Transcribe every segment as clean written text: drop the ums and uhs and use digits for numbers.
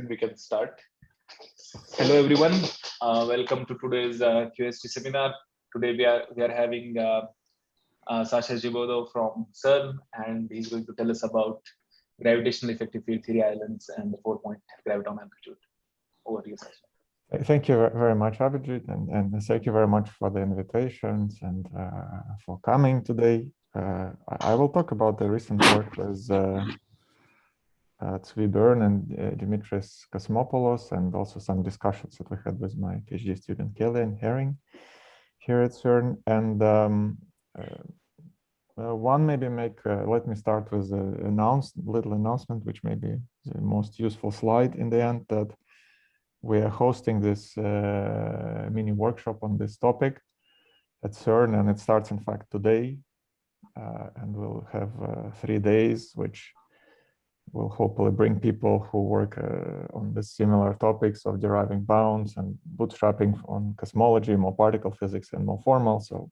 think we can start. Hello everyone, welcome to today's QST seminar. Today we are having Sasha Zhiboedov from CERN, and he's going to tell us about gravitational effective field theory islands and the 4-point graviton amplitude. Over to you, Sasha. Thank you very much, Abhijit, and thank you very much for the invitations and for coming today. I will talk about the recent work with Zhiboedov and Dimitris Kosmopoulos, and also some discussions that we had with my PhD student Kelly and Herring here at CERN. And let me start with a little announcement, which may be the most useful slide in the end, that we are hosting this mini workshop on this topic at CERN, and it starts in fact today, and we'll have 3 days, which will hopefully bring people who work on the similar topics of deriving bounds and bootstrapping on cosmology, more particle physics, and more formal. So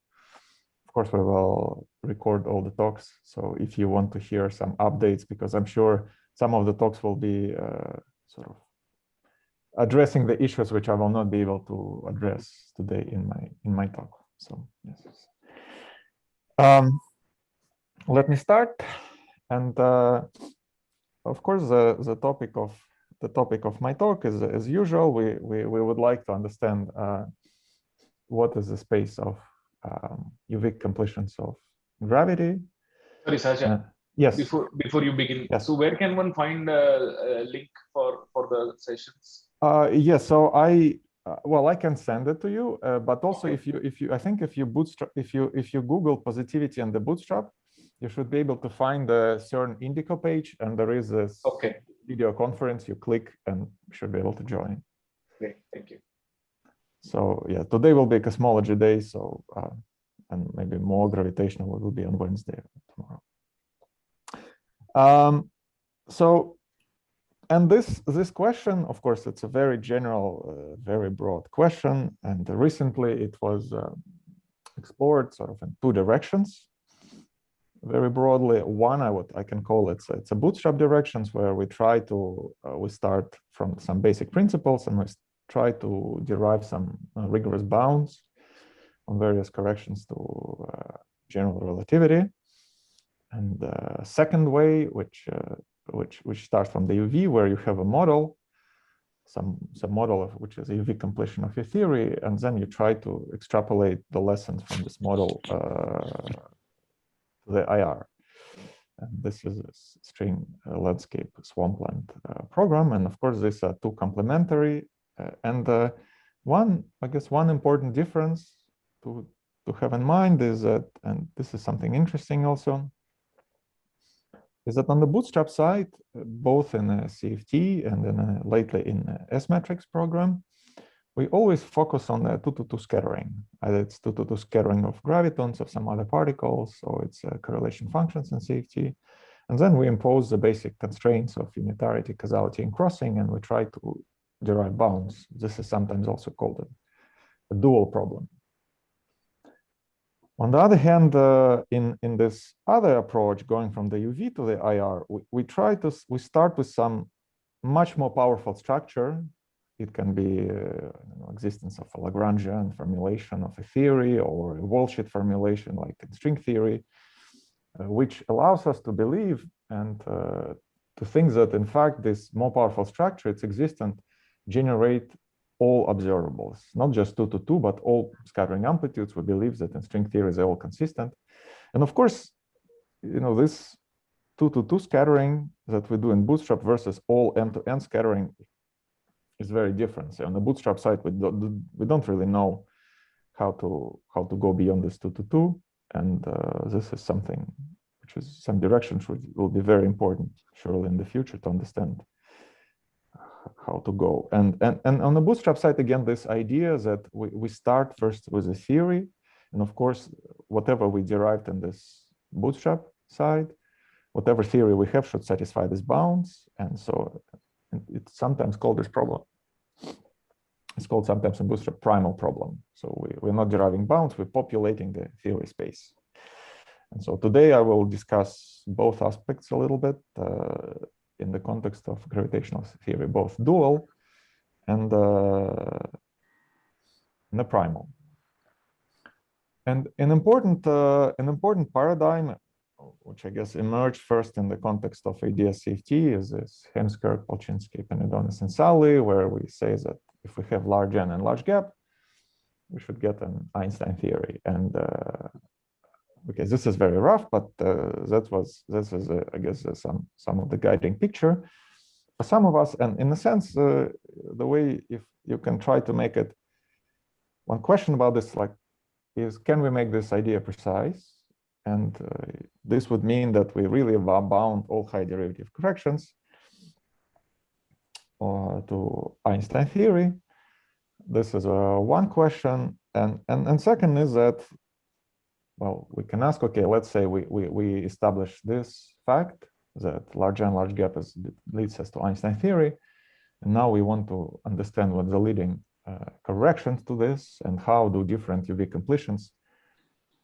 of course we will record all the talks, so if you want to hear some updates, because I'm sure some of the talks will be sort of addressing the issues which I will not be able to address today in my talk. So yes, let me start. And of course, the topic of my talk is, as usual, we would like to understand what is the space of UV completions of gravity. Sorry, Sasha. Yes. Before you begin, yes. So where can one find a link for the sessions? Yes. So I can send it to you, but also okay. if you Google positivity and the bootstrap, you should be able to find the CERN Indico page, and there is this video conference. You click and you should be able to join. Great, thank you. So yeah, today will be cosmology day, so and maybe more gravitational will be on Wednesday tomorrow. And this question, of course, it's a very general, very broad question, and recently it was explored sort of in 2 directions. Very broadly, one I can call it's a bootstrap directions, where we try to we start from some basic principles and we try to derive some rigorous bounds on various corrections to general relativity. And the second way, which starts from the UV, where you have a model, some model of which is a UV completion of your theory, and then you try to extrapolate the lessons from this model to the IR. And this is a string landscape swampland program, and of course these are 2 complementary. And one important difference to have in mind is that, and this is something interesting also, is that on the bootstrap side, both in a CFT and lately in a S-matrix program, we always focus on the 2-to-2 scattering. Either it's 2-to-2 scattering of gravitons of some other particles, or it's correlation functions in CFT. And then we impose the basic constraints of unitarity, causality, and crossing, and we try to derive bounds. This is sometimes also called a dual problem. On the other hand, in this other approach, going from the UV to the IR, we start with some much more powerful structure. It can be existence of a Lagrangian formulation of a theory, or a wall-sheet formulation like in string theory, which allows us to believe and to think that in fact this more powerful structure, it's existent, generate all observables, not just 2-to-2, but all scattering amplitudes. We believe that in string theory they're all consistent. And of course, this 2-to-2 scattering that we do in bootstrap versus all end-to-end scattering is very different. So on the bootstrap side, we don't really know how to go beyond this 2-to-2, and this is something which is some direction which will be very important surely in the future to understand how to go. And on the bootstrap side, again, this idea that we start first with a theory, and of course whatever we derived in this bootstrap side, whatever theory we have should satisfy these bounds. And so it's sometimes called this problem. It's called sometimes a bootstrap primal problem. So we're not deriving bounds, we're populating the theory space. And so today I will discuss both aspects a little bit. in the context of gravitational theory, both dual and the primal. And an important paradigm, which I guess emerged first in the context of ideas CFT, is this Heemskerk, Polchinski, Penedonis, and Sally, where we say that if we have large n and large gap, we should get an Einstein theory. And okay, this is very rough, but this is I guess some of the guiding picture for some of us. And in a sense, the way if you can try to make it, one question about this is, can we make this idea precise? And this would mean that we really bound all high derivative corrections to Einstein theory. This is one question, and second is that, well, we can ask, okay, let's say we establish this fact that large n large gap leads us to Einstein theory, and now we want to understand what the leading corrections to this, and how do different UV completions,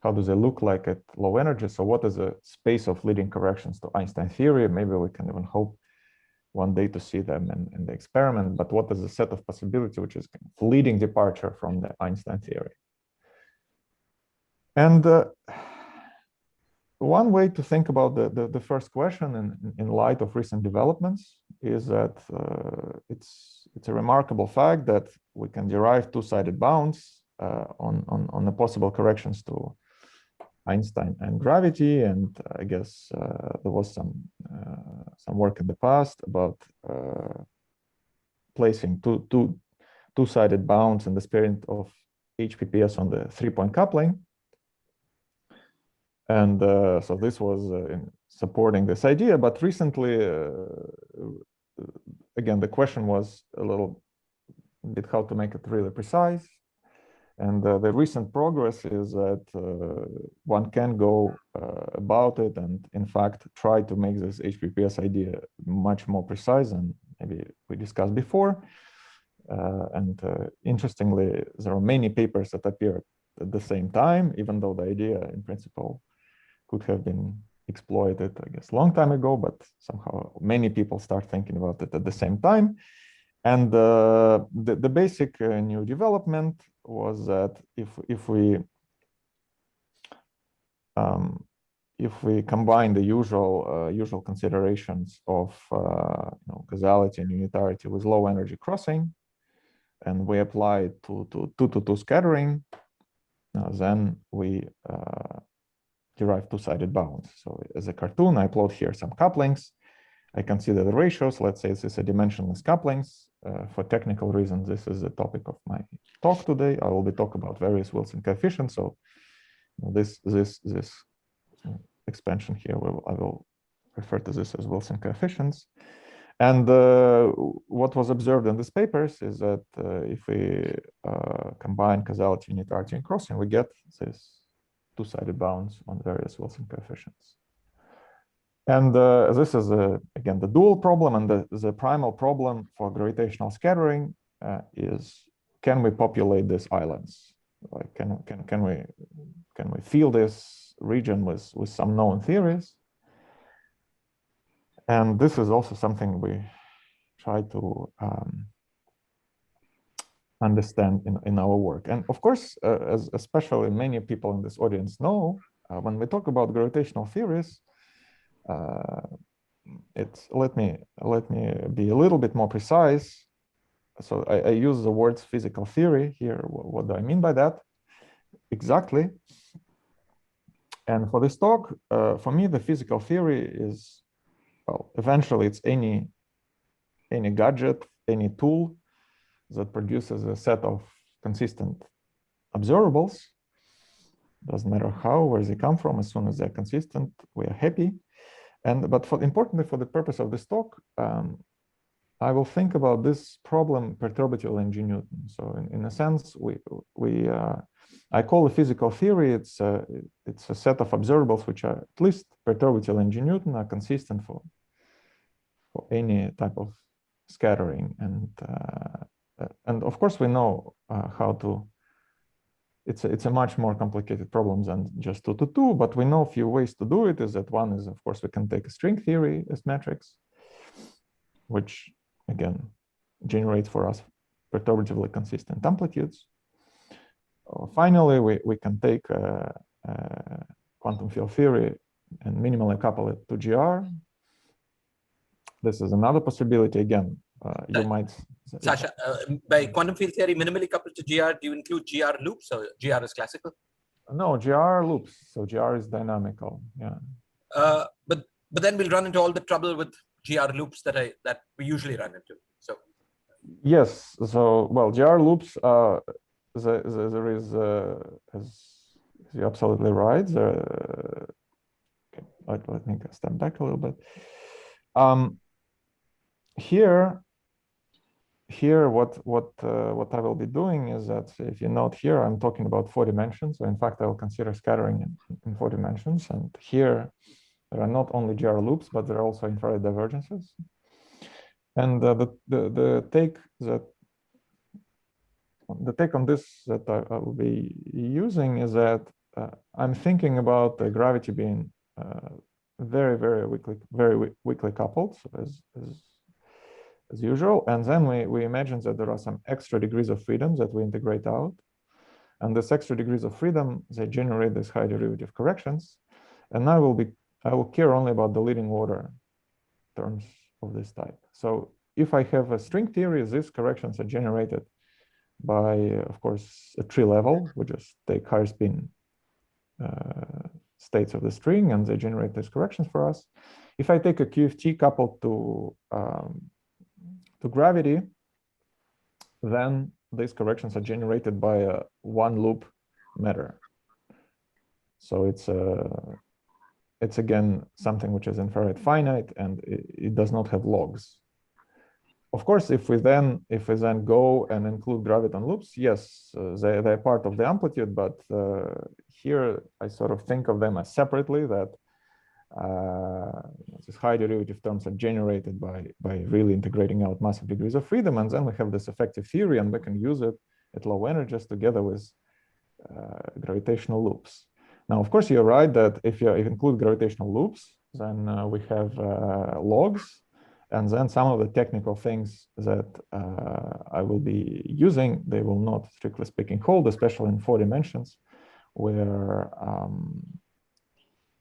how do they look like at low energy? So what is the space of leading corrections to Einstein theory? Maybe we can even hope one day to see them in the experiment, but what is the set of possibility which is leading departure from the Einstein theory? And one way to think about the first question in light of recent developments is that it's a remarkable fact that we can derive two-sided bounds on the possible corrections to Einstein and gravity. And I guess there was some work in the past about placing two-sided bounds in the spirit of HPPS on the three-point coupling. And so this was supporting this idea, but recently, again, the question was a little bit how to make it really precise. And the recent progress is that one can go about it and, in fact, try to make this HPPS idea much more precise than maybe we discussed before. And interestingly, there are many papers that appeared at the same time, even though the idea, in principle, could have been exploited, I guess, long time ago, but somehow many people start thinking about it at the same time. And the basic new development was that if we combine the usual considerations of causality and unitarity with low energy crossing, and we apply it to 2-to-2 scattering, then we derive two-sided bounds. So as a cartoon, I plot here some couplings. I consider the ratios. Let's say this is a dimensionless couplings. For technical reasons, this is the topic of my talk today. I will be talking about various Wilson coefficients. So this expansion here, I will refer to this as Wilson coefficients. And what was observed in these papers is that if we combine causality, unitarity, and crossing, we get this two-sided bounds on various Wilson coefficients. And this is, again, the dual problem, and the primal problem for gravitational scattering is, can we populate these islands? Like, can we fill this region with some known theories? And this is also something we try to understand in our work. And of course, as especially many people in this audience know, when we talk about gravitational theories, let me be a little bit more precise. So I use the words physical theory here. What do I mean by that exactly? And for this talk, for me, the physical theory is, well, eventually it's any gadget, any tool that produces a set of consistent observables. Doesn't matter how, where they come from. As soon as they're consistent, we are happy. But importantly, for the purpose of this talk, I will think about this problem perturbatively in G Newton. So in a sense, I call a physical theory, it's a set of observables which are at least perturbatively in G Newton, are consistent for any type of scattering. And of course, we know how to. It's a much more complicated problem than just 2-to-2, but we know a few ways to do it. Is that one is, of course, we can take a string theory as matrix. which again generates for us perturbatively consistent amplitudes. Finally, we can take quantum field theory and minimally couple it to GR. This is another possibility. Again, you might... Sasha, by quantum field theory minimally coupled to GR, do you include GR loops or GR is classical? No, GR loops. So GR is dynamical. Yeah. But then we'll run into all the trouble with GR loops that we usually run into. So yes. So well, GR loops. There is, as you're absolutely right. Okay, let me step back a little bit. Here, what I will be doing is that, if you note here, I'm talking about 4 dimensions. So in fact, I will consider scattering in 4 dimensions. And here, there are not only GR loops, but there are also infrared divergences. And the take on this that I will be using is that I'm thinking about the gravity being very weakly coupled, so as usual, and then we imagine that there are some extra degrees of freedom that we integrate out, and this extra degrees of freedom, they generate these high derivative corrections, and I will care only about the leading order terms of this type. So if I have a string theory, these corrections are generated by, of course, a tree level. We just take higher spin states of the string, and they generate these corrections for us. If I take a QFT coupled to gravity, then these corrections are generated by a one loop matter. So it's again something which is infrared finite, and it does not have logs. Of course, if we then go and include graviton loops, yes, they're part of the amplitude, but here I sort of think of them as separately, that these high derivative terms are generated by really integrating out massive degrees of freedom, and then we have this effective theory, and we can use it at low energies together with gravitational loops. Now, of course, you're right that if you include gravitational loops, then we have logs, and then some of the technical things that I will be using, they will not, strictly speaking, hold, especially in 4 dimensions, where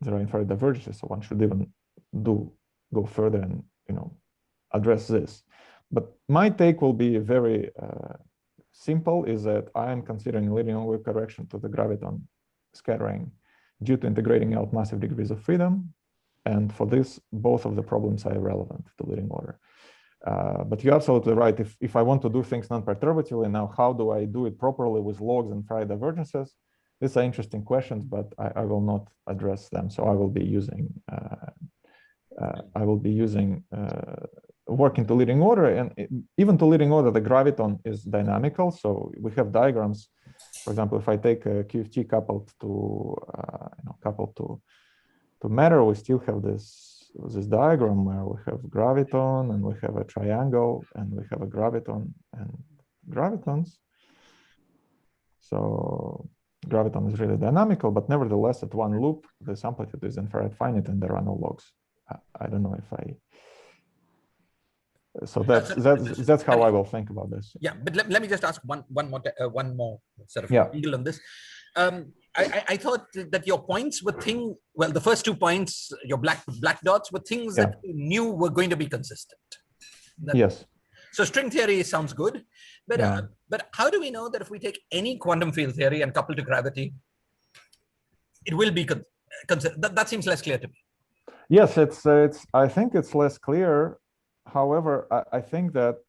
there are infrared divergences. So one should even go further and address this. But my take will be very simple, is that I am considering leading order correction to the graviton scattering due to integrating out massive degrees of freedom. And for this, both of the problems are irrelevant to leading order. But you're absolutely right. If I want to do things non-perturbatively, now how do I do it properly with logs and infrared divergences? These are interesting questions, but I will not address them. So I will be using working to leading order, and even to leading order, the graviton is dynamical. So we have diagrams. For example, if I take a QFT coupled to matter, we still have this diagram where we have graviton, and we have a triangle, and we have a graviton and gravitons. So graviton is really dynamical, but nevertheless, at one loop, this amplitude is infrared finite, and there are no logs. I don't know if I. So that's how I will think about this. Yeah, but let me just ask one more sort of angle on this. I thought that your points were the first 2 points, your black dots, were things that you knew were going to be consistent. Yes. So string theory sounds good, but how do we know that if we take any quantum field theory and couple to gravity, it will be consistent? That seems less clear to me. Yes, I think it's less clear. However, I think that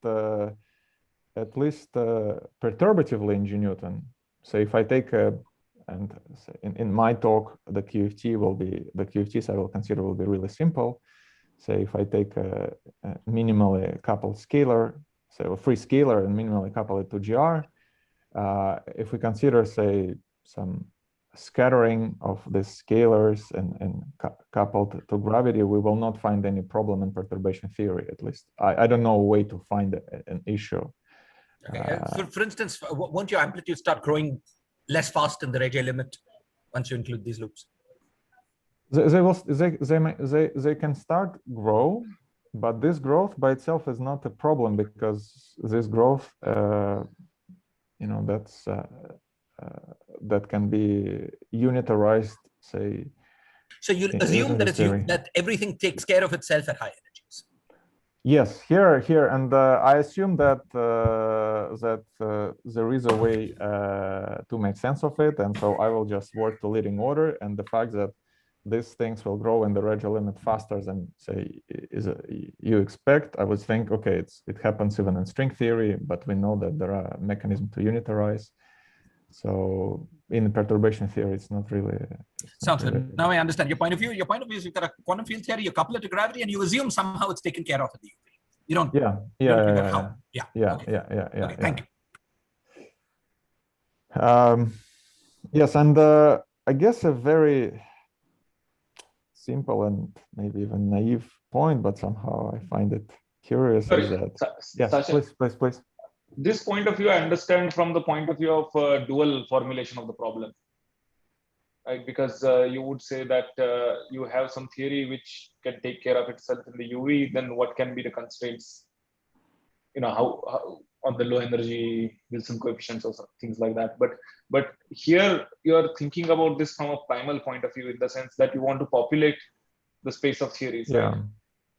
at least perturbatively in G Newton. So if I take and in my talk, the QFTs I will consider will be really simple. Say if I take a minimally coupled scalar, so a free scalar, and minimally couple it to GR, if we consider, say, some scattering of the scalars and coupled to gravity, we will not find any problem in perturbation theory. At least I don't know a way to find an issue. Okay. For instance, won't your amplitude start growing less fast in the Rayleigh limit once you include these loops? They can start grow, but this growth by itself is not a problem, because this growth, that can be unitarized, say. So you assume that everything takes care of itself at high energies. Yes, here, and I assume that there is a way to make sense of it, and so I will just work to leading order, and the fact that these things will grow in the Regge limit faster than, say, you expect. I would think, okay, it happens even in string theory, but we know that there are mechanisms to unitarize. So in perturbation theory, it's not really. Sounds good. Now I understand your point of view. Your point of view is you've got a quantum field theory, you couple it to gravity, and you assume somehow it's taken care of in the UV. You don't. Yeah. Thank you. Yes, and I guess a very simple and maybe even naive point, but somehow I find it curious. Sorry, is that please. This point of view I understand from the point of view of dual formulation of the problem, right? Because you would say that you have some theory which can take care of itself in the UV, then what can be the constraints, how on the low energy Wilson coefficients or things like that. But here you're thinking about this from a primal point of view, in the sense that you want to populate the space of theories, right?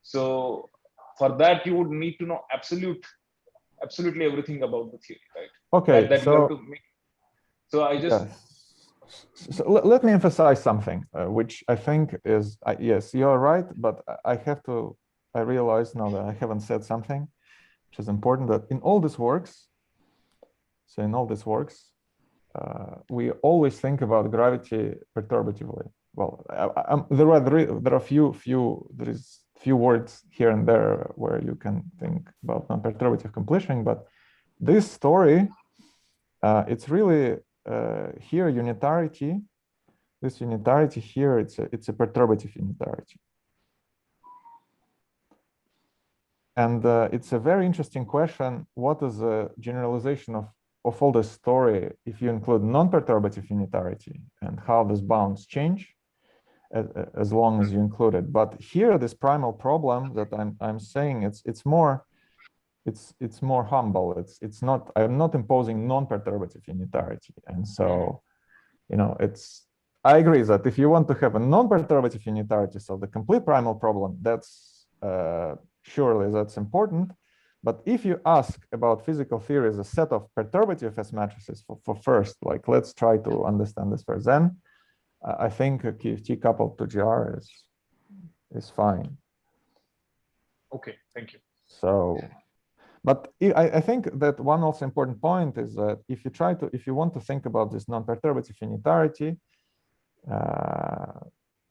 So for that you would need to know absolutely everything about the theory, right? Okay, that you have to make. So I just. So let me emphasize something, which I think is, yes, you're right, but I realize now that I haven't said something which is important, that in all these works, we always think about gravity perturbatively. Well, there are few words here and there where you can think about non-perturbative completion, but this story, it's really here unitarity. This unitarity here, it's a perturbative unitarity. And it's a very interesting question. What is the generalization of all this story if you include non-perturbative unitarity, and how these bounds change as long as you include it? But here, this primal problem that I'm saying, it's more humble. It's not. I'm not imposing non-perturbative unitarity, and so I agree that if you want to have a non-perturbative unitarity, so the complete primal problem, that's surely that's important. But if you ask about physical theory as a set of perturbative S matrices for first, like, let's try to understand this first, then I think a QFT coupled to GR is fine. Okay, thank you. So, but I think that one also important point is that if you want to think about this non-perturbative unitarity,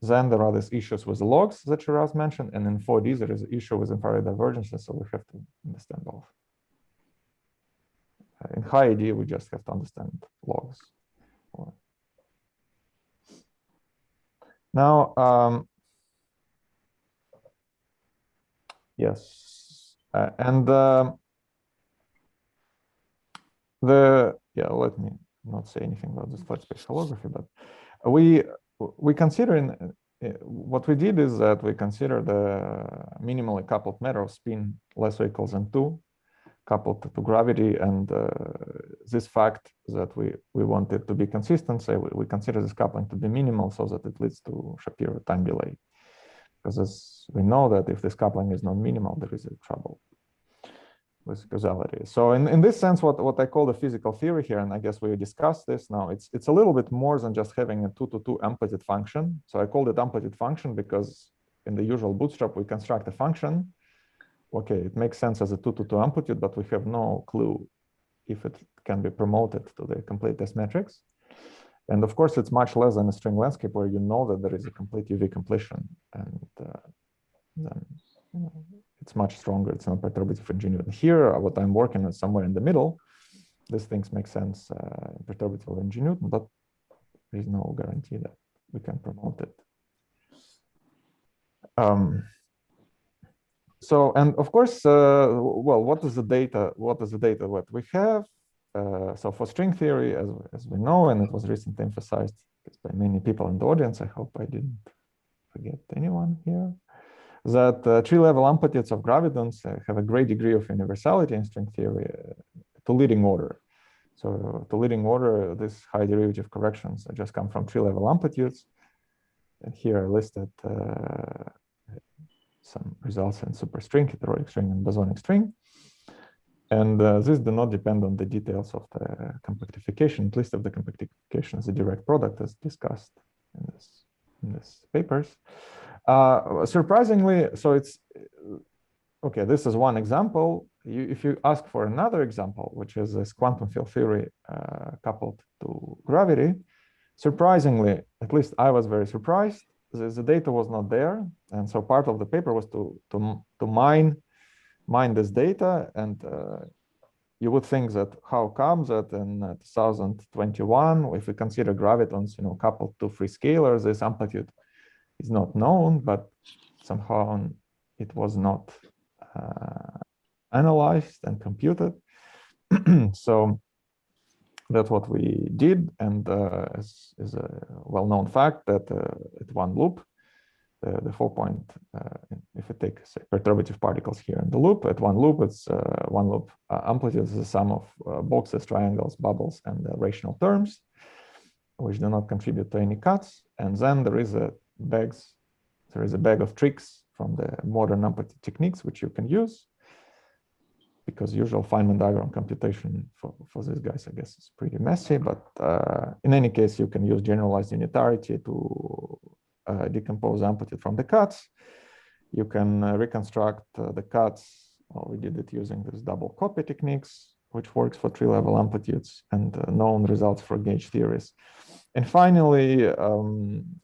then there are these issues with logs that Shiraz mentioned, and in 4D there is an issue with infrared divergences, so we have to understand both. In high AD, we just have to understand logs. Now, yes, and let me not say anything about this flat space holography, but we consider what we did is that we consider the minimally coupled matter of spin less or equals than 2 coupled to gravity, and this fact that we want it to be consistent, so we consider this coupling to be minimal so that it leads to Shapiro time delay, because as we know that if this coupling is not minimal, there is a trouble with causality. So in this sense, what I call the physical theory here, and I guess we discussed this now, it's a little bit more than just having a 2-to-2 amplitude function. So I called it amplitude function because in the usual bootstrap, we construct a function. Okay, it makes sense as a 2-to-2 amplitude, but we have no clue if it can be promoted to the complete S matrix. And of course, it's much less than a string landscape where you know that there is a complete UV completion, and then it's much stronger. It's not perturbative ingenuity. Here, what I'm working on somewhere in the middle. These things make sense perturbative ingenuity, but there is no guarantee that we can promote it. So, and of course, well, what is the data? What what we have? So for string theory, as we know, and it was recently emphasized by many people in the audience, I hope I didn't forget anyone here, that tree-level amplitudes of gravitons have a great degree of universality in string theory to leading order. So to leading order, these high derivative corrections just come from tree-level amplitudes. And here I listed some results in superstring, heterotic string, and bosonic string. And these do not depend on the details of the compactification, at least of the compactification as a direct product as discussed in this papers. Surprisingly, so it's, okay, this is one example. If you ask for another example, which is this quantum field theory coupled to gravity, surprisingly, at least I was very surprised, the data was not there. And so part of the paper was to mine this data. And you would think that how comes that in 2021, if we consider gravitons, coupled to free scalars, this amplitude is not known, but somehow it was not analyzed and computed. So that's what we did, and is a well-known fact that at one loop, the 4-point, if we take say, perturbative particles here in the loop, at one loop, it's one loop amplitude is the sum of boxes, triangles, bubbles, and rational terms, which do not contribute to any cuts. And then there is a bag of tricks from the modern amplitude techniques which you can use, because usual Feynman diagram computation for these guys, I guess, is pretty messy. But in any case, you can use generalized unitarity to decompose amplitude from the cuts. You can reconstruct the cuts. Well, we did it using this double copy techniques, which works for tree-level amplitudes and known results for gauge theories. And finally,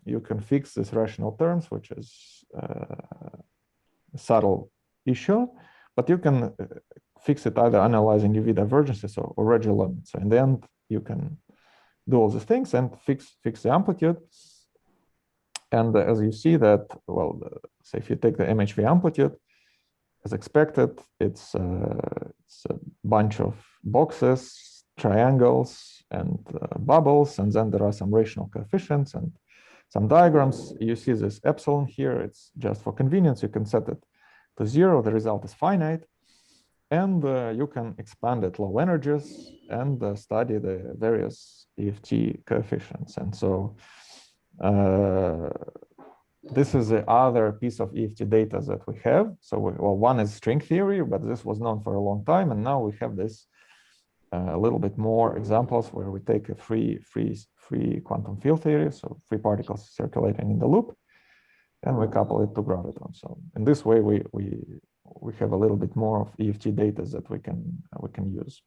you can fix these rational terms, which is a subtle issue, but you can fix it either analyzing UV divergences or radial limits. So in the end, you can do all these things and fix the amplitude. And as you see that, well, say if you take the MHV amplitude, as expected, it's a bunch of boxes, triangles, and bubbles, and then there are some rational coefficients and some diagrams. You see this epsilon here. It's just for convenience. You can set it to 0. The result is finite. And you can expand at low energies and study the various EFT coefficients. And so this is the other piece of EFT data that we have. So well, one is string theory, but this was known for a long time. And now we have this a little bit more examples where we take a free quantum field theory, so free particles circulating in the loop, and we couple it to graviton. So in this way, we have a little bit more of EFT data that we can use.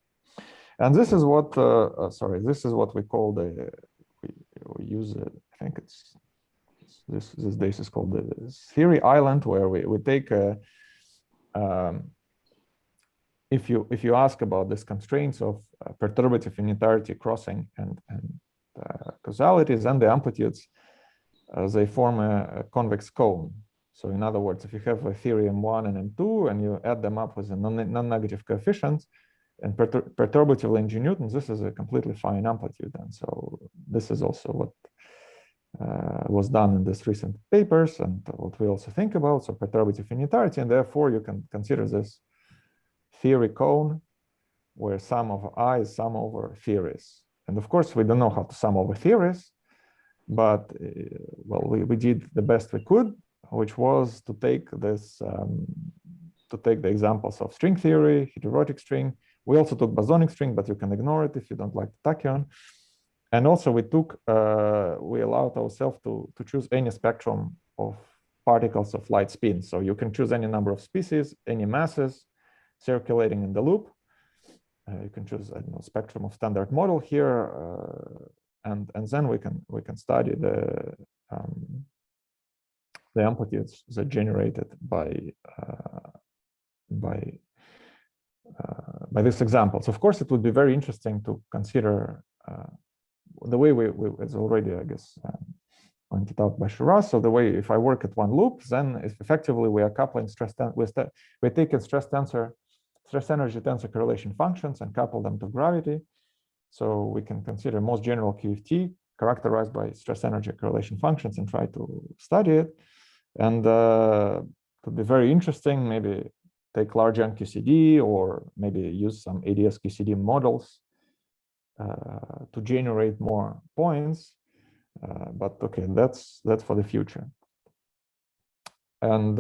And this is what this is what we call we use it. I think it's this data is called the theory island, where we take if you ask about these constraints of perturbative unitarity, crossing, and causalities, and the amplitudes, they form a convex cone. So in other words, if you have a theory M1 and M2 and you add them up with a non-negative coefficients and perturbatively in G newtons, this is a completely fine amplitude. And so this is also what was done in these recent papers and what we also think about. So perturbative unitarity, and therefore you can consider this theory cone where sum of I is sum over theories. And of course, we don't know how to sum over theories, but well, we did the best we could, which was to take this, to take the examples of string theory, heterotic string. We also took bosonic string, but you can ignore it if you don't like the tachyon. And also we took, we allowed ourselves to choose any spectrum of particles of light spin. So you can choose any number of species, any masses circulating in the loop. You can choose, I don't know, spectrum of standard model here, and then we can study the amplitudes that generated by these examples. Of course, it would be very interesting to consider the way it's already, I guess, pointed out by Shiraz. So the way, if I work at one loop, then if effectively we are coupling we're taking stress energy tensor correlation functions and couple them to gravity. So we can consider most general QFT characterized by stress energy correlation functions and try to study it. And would be very interesting. Maybe take large NQCD or maybe use some ADS QCD models to generate more points. But okay, that's for the future. And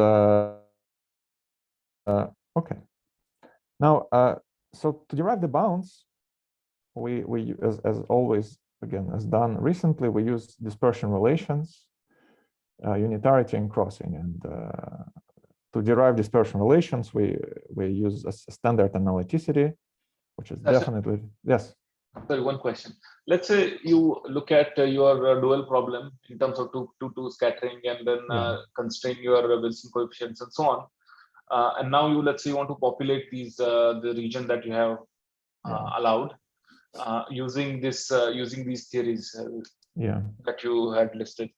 okay, now so to derive the bounds, we as always, again, as done recently, we use dispersion relations, unitarity and crossing. And to derive dispersion relations, we use a standard analyticity, which is definitely, yes. Sorry, one question. Let's say you look at your dual problem in terms of two scattering, and then constrain your Wilson coefficients and so on. And now let's say you want to populate these the region that you have allowed using these theories that you had listed.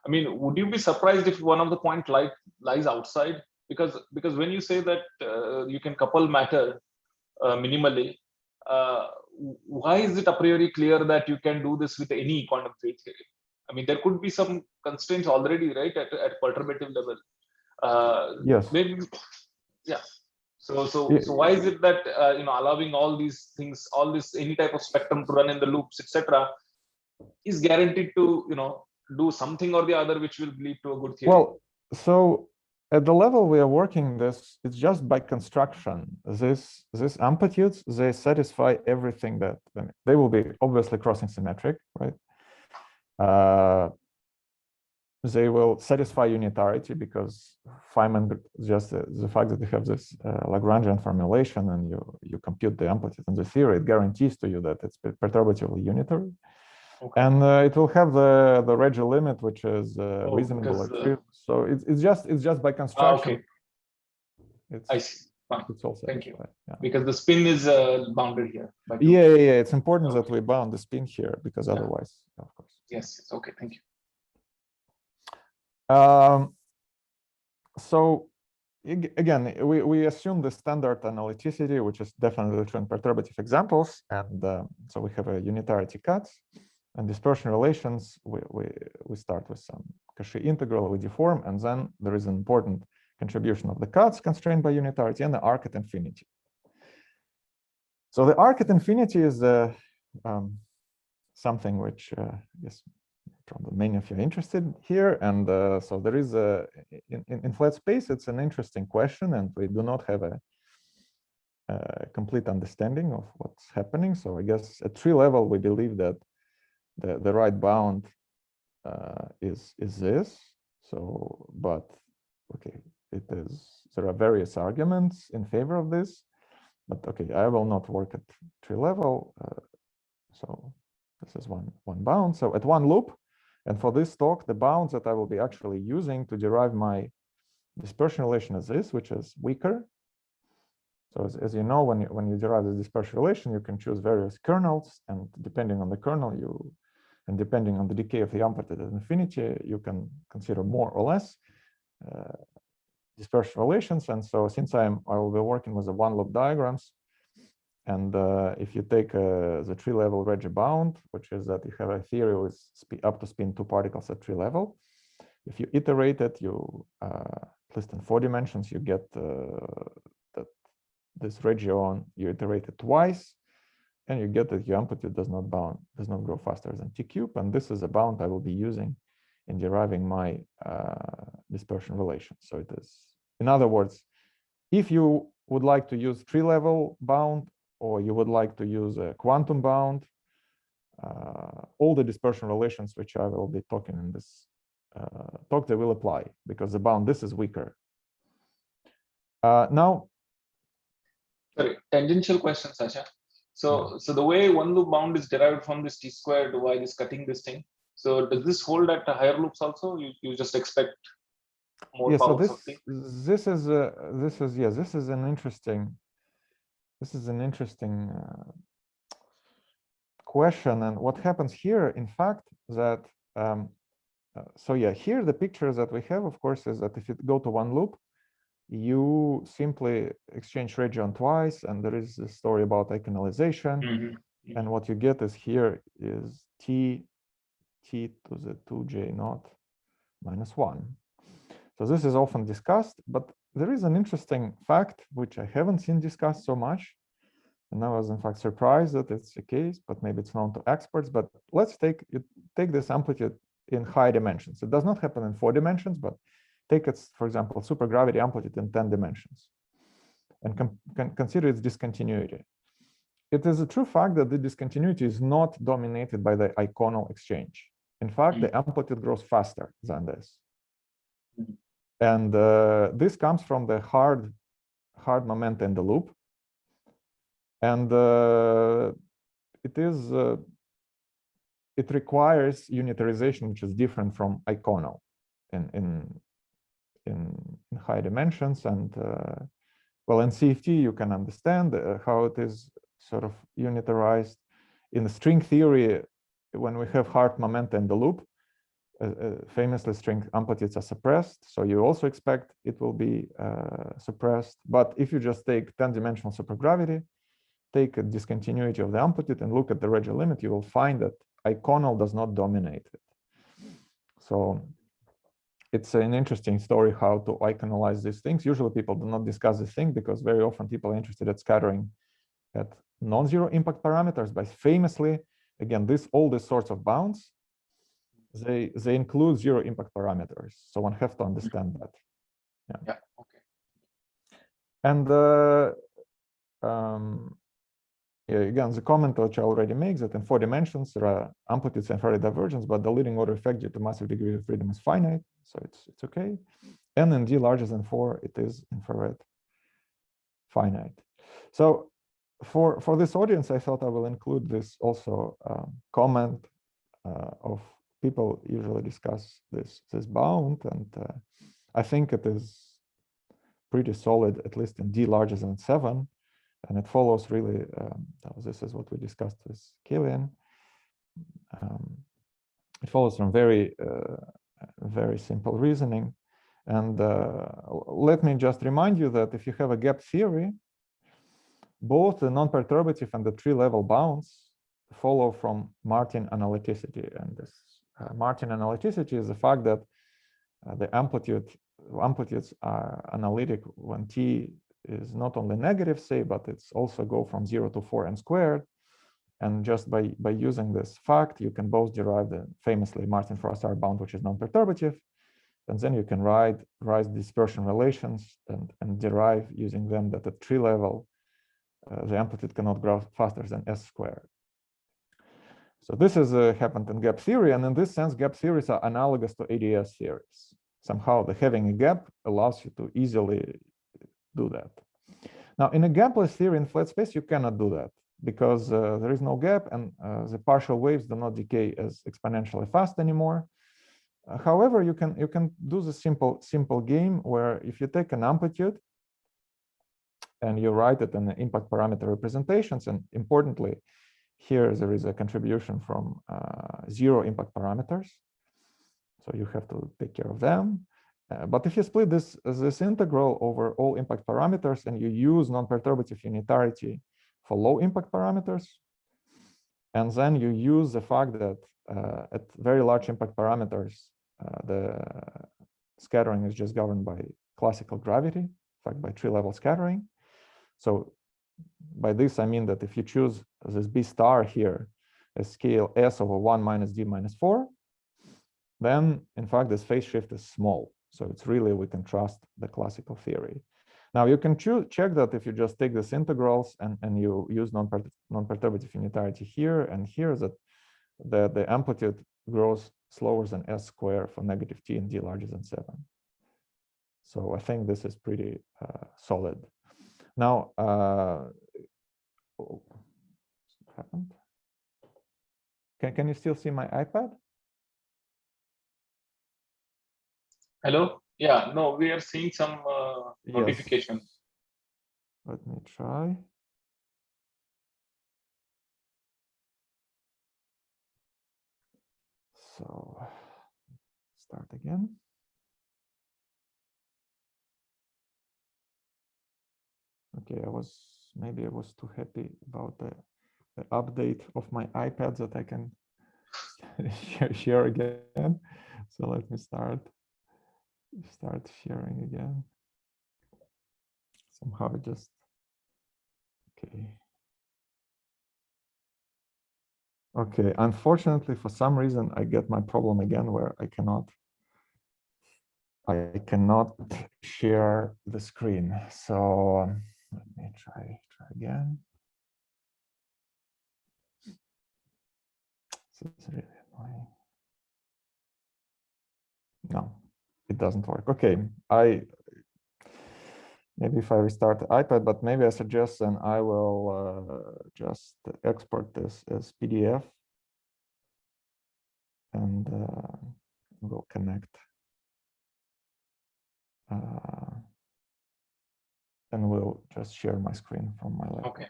I mean, would you be surprised if one of the point lies outside? Because when you say that you can couple matter minimally, why is it a priori clear that you can do this with any quantum field theory? I mean, there could be some constraints already, right, at perturbative level. Yes. Maybe, yeah. So why is it that allowing all these things, any type of spectrum to run in the loops, etc., is guaranteed to do something or the other which will lead to a good theory? Well, so at the level we are working this, it's just by construction. These amplitudes, they satisfy everything that they will be obviously crossing symmetric, right? They will satisfy unitarity because Feynman, just the fact that you have this Lagrangian formulation and you compute the amplitude in the theory, it guarantees to you that it's perturbatively unitary. Okay. And it will have the Regge limit, which is reasonable. So it's just by construction. Okay. I see. Fine. It's also thank you. Yeah. Because the spin is bounded here. Yeah. It's important that we bound the spin here because otherwise, of course. Yes. Okay. Thank you. So again, we assume the standard analyticity, which is definitely true in perturbative examples, and so we have a unitarity cuts. And dispersion relations, we start with some Cauchy integral, we deform, and then there is an important contribution of the cuts constrained by unitarity and the arc at infinity. So the arc at infinity is something which I guess probably many of you are interested here. And so there is in flat space, it's an interesting question, and we do not have a complete understanding of what's happening. So I guess at tree level, we believe that the right bound is this. So, but okay, there are various arguments in favor of this, but okay, I will not work at tree level. So this is one bound. So at one loop, and for this talk, the bounds that I will be actually using to derive my dispersion relation is this, which is weaker. So as you know, when you derive the dispersion relation, you can choose various kernels, and depending on the kernel, and depending on the decay of the amplitude at infinity, you can consider more or less dispersion relations. And so since I will be working with the one-loop diagrams, and if you take the tree level Regge bound, which is that you have a theory with up to spin 2 particles at tree level, if you iterate it, you at least in 4 dimensions, you get that this region you iterate it twice, and you get that your amplitude does not grow faster than t cube, and this is a bound I will be using in deriving my dispersion relation. So it is, in other words, if you would like to use tree level bound, or you would like to use a quantum bound, all the dispersion relations which I will be talking in this talk, they will apply, because the bound this is weaker. Now, sorry, tangential question, Sasha. So the way one loop bound is derived from this t squared while is cutting this thing. So does this hold at higher loops also? You just expect more power? So this is an interesting. This is an interesting question, and what happens here, in fact, that here the picture that we have, of course, is that if you go to one loop, you simply exchange region twice, and there is a story about equalization, and what you get is here is t to the 2j naught minus 1. So this is often discussed, but there is an interesting fact which I haven't seen discussed so much, and I was in fact surprised that it's the case, but maybe it's known to experts. But let's take this amplitude in high dimensions. It does not happen in 4 dimensions, but take its, for example, supergravity amplitude in 10 dimensions, and consider its discontinuity. It is a true fact that the discontinuity is not dominated by the iconal exchange. In fact, the amplitude grows faster than this. And this comes from the hard moment in the loop. And it requires unitarization, which is different from iconal in high dimensions. And well, in CFT, you can understand how it is sort of unitarized. In the string theory, when we have hard momenta in the loop, famously string amplitudes are suppressed. So you also expect it will be suppressed. But if you just take 10-dimensional supergravity, take a discontinuity of the amplitude and look at the Regge limit, you will find that iconal does not dominate it. So it's an interesting story how to iconalize these things. Usually people do not discuss this thing because very often people are interested at scattering at non-zero impact parameters. But famously, again, all these sorts of bounds, they include zero impact parameters. So one has to understand that. Yeah. Okay. And again, the comment which I already make that in 4 dimensions there are amplitudes and infrared divergence, but the leading order effect due to massive degree of freedom is finite, so it's okay. And in d larger than 4, it is infrared finite. So for this audience, I thought I will include this also comment of people usually discuss this bound, and I think it is pretty solid, at least in d larger than 7. And it follows really, this is what we discussed with Killian. It follows from very simple reasoning. And let me just remind you that if you have a gap theory, both the non-perturbative and the tree-level bounds follow from Martin analyticity. And this Martin analyticity is the fact that the amplitudes are analytic when t is not only negative, say, but it's also go from 0 to 4n squared. And just by using this fact, you can both derive the famously Martin Frost-R bound, which is non-perturbative. And then you can write dispersion relations and derive using them that at tree level, the amplitude cannot grow faster than s squared. So this is happened in gap theory. And in this sense, gap theories are analogous to ADS theories. Somehow the having a gap allows you to easily do that. Now, in a gapless theory in flat space, you cannot do that because there is no gap and the partial waves do not decay as exponentially fast anymore. However, you can do the simple game where if you take an amplitude and you write it in the impact parameter representations, and importantly, here there is a contribution from 0 impact parameters, so you have to take care of them. But if you split this integral over all impact parameters and you use non-perturbative unitarity for low impact parameters, and then you use the fact that at very large impact parameters, the scattering is just governed by classical gravity, in fact, by tree-level scattering. So by this, I mean that if you choose this B star here as scale s over 1 minus d minus 4, then in fact, this phase shift is small. So it's really, we can trust the classical theory. Now you can check that if you just take these integrals and you use non-perturbative unitarity here and here, that the amplitude grows slower than s squared for negative t and d larger than 7. So I think this is pretty solid. Now, what happened? Can you still see my iPad? Hello? Yeah, no, we are seeing some notification. Yes. Let me try. So start again. Okay, maybe I was too happy about the update of my iPad that I can share again. So let me start sharing again. Somehow it just, okay. Okay, unfortunately, for some reason, I get my problem again where I cannot share the screen. So let me try again. This is really annoying. No, it doesn't work. Okay, maybe if I restart the iPad, but maybe I suggest then I will just export this as PDF and we'll connect. And we'll just share my screen from my laptop. Okay.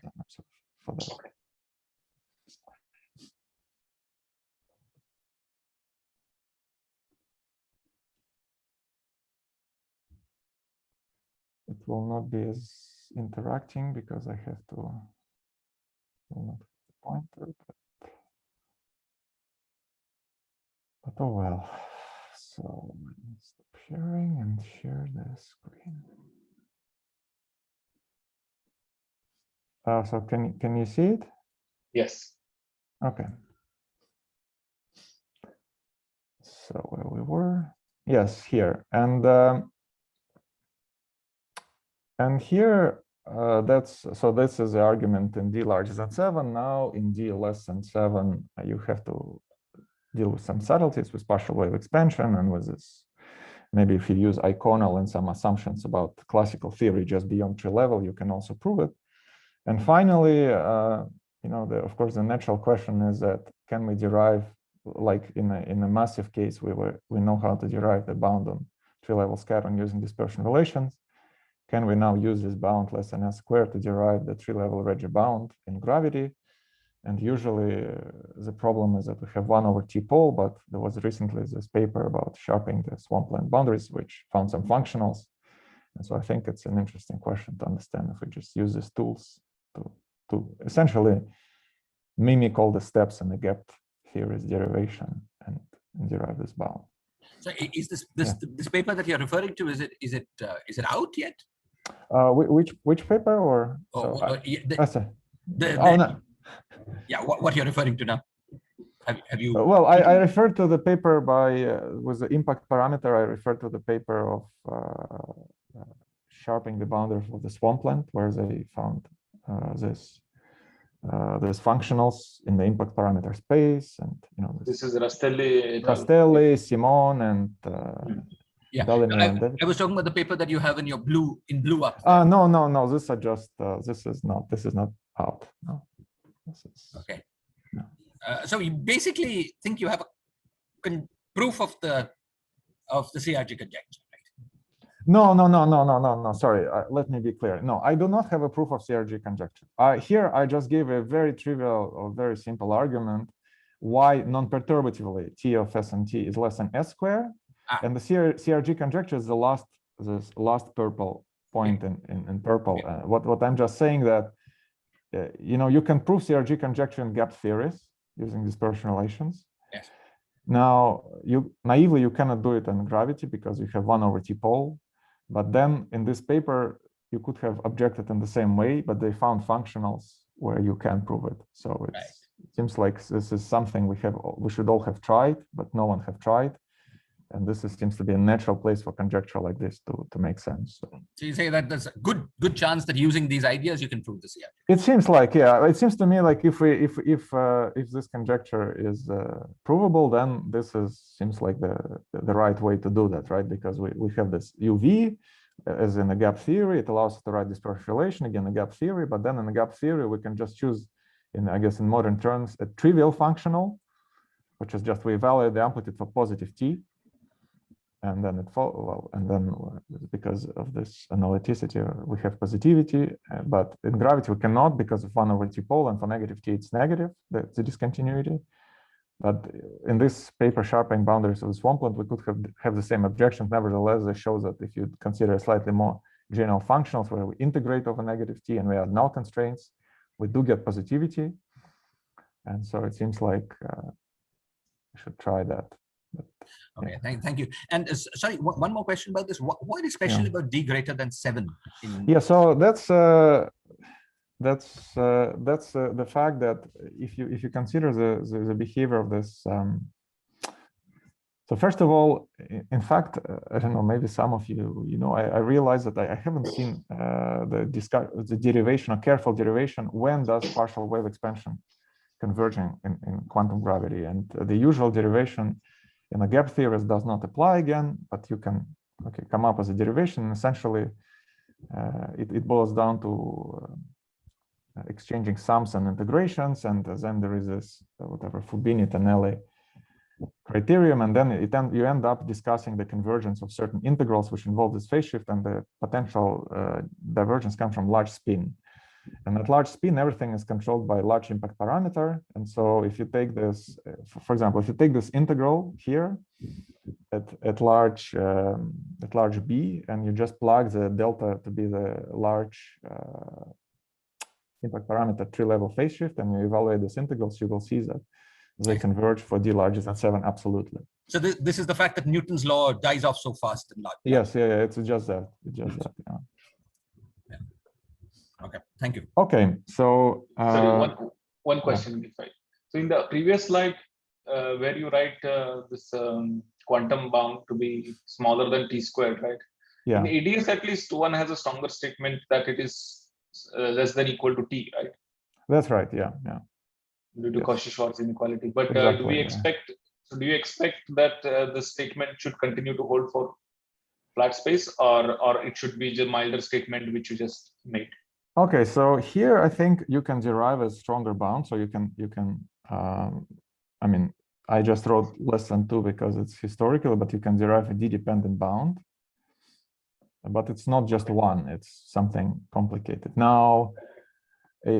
For that. Okay. It will not be as interacting because I have to not the pointer, but oh well. So let me stop sharing and share the screen. So can you see it? Yes. Okay. So where we were? Yes, here. And here this is the argument in D larger than 7. Now in D less than 7, you have to deal with some subtleties with partial wave expansion and with this. Maybe if you use iconal and some assumptions about classical theory just beyond tree level, you can also prove it. And finally, of course, the natural question is that can we derive, like in a massive case, we know how to derive the bound on tree level scattering using dispersion relations. Can we now use this bound less than s squared to derive the tree level Regge bound in gravity? And usually the problem is that we have 1/t pole, but there was recently this paper about sharpening the swampland boundaries, which found some functionals. And so I think it's an interesting question to understand if we just use these tools to essentially mimic all the steps in the gap theory's derivation and derive this bound. So is this paper that you're referring to, is it out yet? Which paper or? Yeah, what you're referring to now? Have you? Well, I referred to the paper with the impact parameter. I referred to the paper of sharpening the boundaries of the swampland, where they found these functionals in the impact parameter space, and this is Rastelli, Simon, and yeah. I was talking about the paper that you have in your blue up. No. This is not out. No. This is, okay. No. So you basically think you have a proof of the CRG conjecture, right? No. Sorry, let me be clear. No, I do not have a proof of CRG conjecture. Here, I just gave a very trivial or very simple argument why non-perturbatively T of S and T is less than S squared, and the CRG conjecture is this last purple point in purple. What I'm just saying that you can prove CRG conjecture in gap theories using dispersion relations. Yes. Now, naively, you cannot do it in gravity because you have 1/t pole. But then in this paper, you could have objected in the same way, but they found functionals where you can prove it. So it seems like this is something we should all have tried, but no one have tried. And this seems to be a natural place for conjecture like this to make sense. So you say that there's a good chance that using these ideas you can prove this. Yeah. It seems like, yeah. It seems to me like if this conjecture is provable, then this seems like the right way to do that, right? Because we have this UV as in a gap theory. It allows us to write dispersion relation again a gap theory, but then in a gap theory we can just choose, I guess in modern terms, a trivial functional, which is just we evaluate the amplitude for positive t. And then because of this analyticity, we have positivity, but in gravity we cannot because of 1/t pole, and for negative t it's negative, the discontinuity. But in this paper sharpening boundaries of the swampland, we could have the same objections. Nevertheless, it shows that if you consider slightly more general functionals where we integrate over negative t and we add null constraints, we do get positivity. And so it seems like we should try that. Okay, thank you. And sorry, one more question about this. What is special about d greater than 7? Yeah, so that's the fact that if you consider the behavior of this. So first of all, in fact, I don't know, maybe some of you know, I realize that I haven't seen the derivation or careful derivation. When does partial wave expansion converging in quantum gravity? And the usual derivation in the gap theories does not apply again, but you can come up with a derivation. Essentially, it boils down to exchanging sums and integrations, and then there is this whatever Fubini-Tonelli criterion, and then you end up discussing the convergence of certain integrals which involve this phase shift, and the potential divergence comes from large spin. And at large spin, everything is controlled by large impact parameter. And so if you take this, for example, if you take this integral here at large B, and you just plug the delta to be the large impact parameter tree-level phase shift, and you evaluate these integrals, you will see that they converge for d larger than 7, absolutely. So this is the fact that Newton's law dies off so fast in large. Yes, yeah, it's just that. It's just that, yeah. Okay, thank you. Okay, so sorry, one question, if I. So in the previous slide, where you write this quantum bound to be smaller than t squared, right? Yeah. In ADS, at least one has a stronger statement that it is less than equal to t, right? That's right. Yeah, yeah. Due to Cauchy-Schwarz inequality, but exactly, do we expect? So do you expect that the statement should continue to hold for flat space, or it should be the milder statement which you just made? Okay, so here I think you can derive a stronger bound. So you can I mean, I just wrote less than 2 because it's historical, but you can derive a d-dependent bound. But it's not just one; it's something complicated. Now,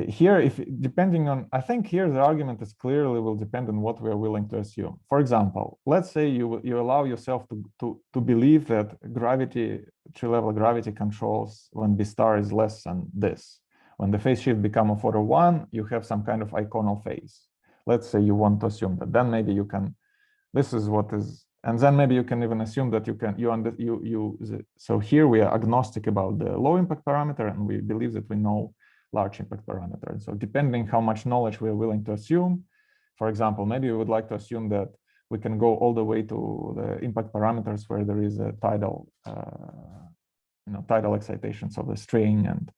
here, depending on, I think here the argument is clearly will depend on what we are willing to assume. For example, let's say you allow yourself to believe that gravity, tree-level gravity controls when B star is less than this. When the phase shift become a photo 1, you have some kind of iconal phase. Let's say you want to assume that. Then maybe you can. This is what is, and then maybe you can even assume that you can so here we are agnostic about the low impact parameter, and we believe that we know large impact parameter. And so depending how much knowledge we are willing to assume, for example, maybe we would like to assume that we can go all the way to the impact parameters where there is a tidal, tidal excitations of the string, and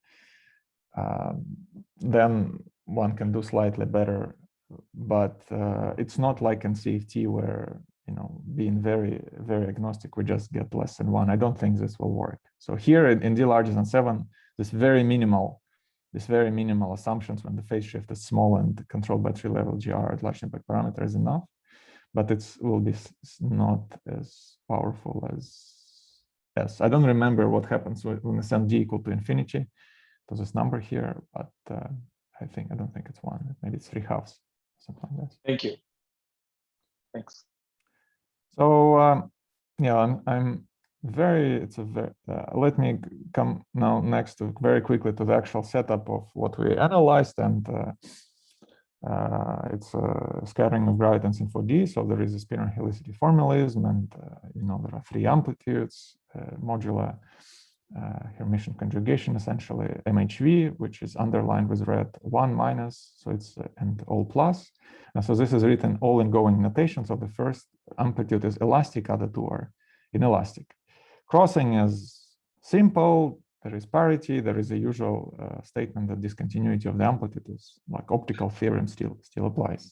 then one can do slightly better. But it's not like in CFT where, being very, very agnostic, we just get less than 1. I don't think this will work. So here in d larger than 7, this very minimal assumptions when the phase shift is small and controlled by tree-level GR at large impact parameter is enough, but it will be not as powerful as I don't remember what happens when we send d equal to infinity to this number here, but I don't think it's 1. Maybe it's 3/2, something like that. Thank you. Thanks. So let me come now next to very quickly to the actual setup of what we analyzed, and it's a scattering of gravitons in 4D. So there is a spinor helicity formalism, and there are 3 amplitudes, modular Hermitian conjugation, essentially MHV, which is underlined with red 1 minus, so it's and all plus. And so this is written all in going notation. So the first amplitude is elastic, other 2 are inelastic. Crossing is simple. There is parity. There is a usual statement that discontinuity of the amplitude is like optical theorem still applies.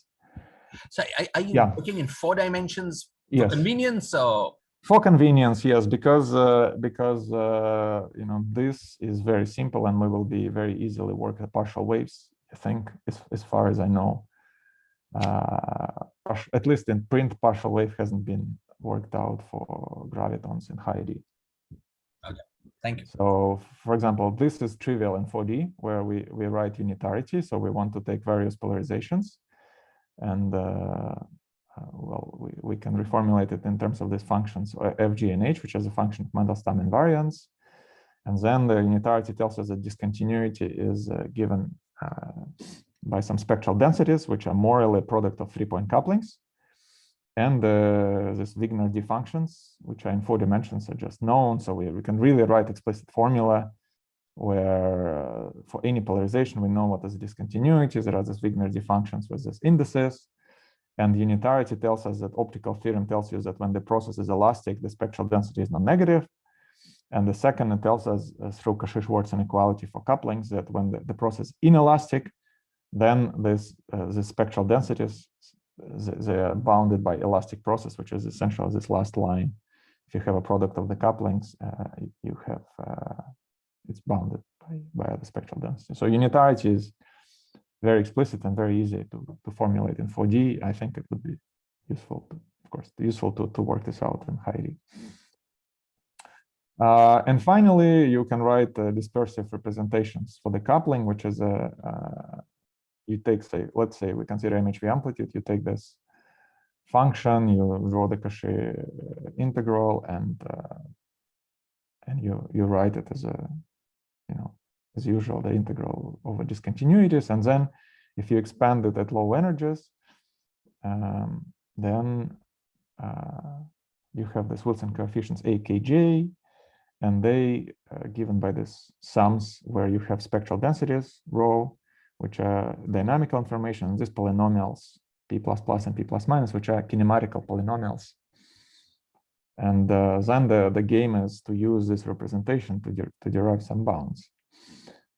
So are you looking in 4 dimensions for yes. convenience, or? For convenience, yes, because this is very simple, and we will be very easily work at partial waves. I think, as far as I know, at least in print, partial wave hasn't been worked out for gravitons in high D. Okay, thank you. So, for example, this is trivial in 4D, where we write unitarity. So we want to take various polarizations, and we can reformulate it in terms of these functions, Fg and H, which is a function of Mandelstam invariance. And then the unitarity tells us that discontinuity is given by some spectral densities, which are morally a product of 3-point couplings. and this Wigner-D functions, which are in 4 dimensions, are just known. So we can really write explicit formula where for any polarization, we know what is discontinuity. There are these Wigner-D functions with these indices. And unitarity tells us that optical theorem tells you that when the process is elastic, the spectral density is non-negative. And the second, it tells us through Cauchy-Schwarz inequality for couplings that when the process is inelastic, then the spectral densities, they are bounded by elastic process, which is essentially this last line. If you have a product of the couplings, you have it's bounded by the spectral density. So unitarity is very explicit and very easy to formulate in 4D. I think it would be useful, of course, useful to work this out in high D. And finally, you can write dispersive representations for the coupling, which is you take, say, let's say we consider MHV amplitude. You take this function, you draw the Cauchy integral, and you write it as a, as usual, the integral over discontinuities. And then if you expand it at low energies, then you have this Wilson coefficients AKJ, and they given by this sums where you have spectral densities, rho, which are dynamical information, and these polynomials, P++ and P+-, which are kinematical polynomials. And then the game is to use this representation to derive some bounds.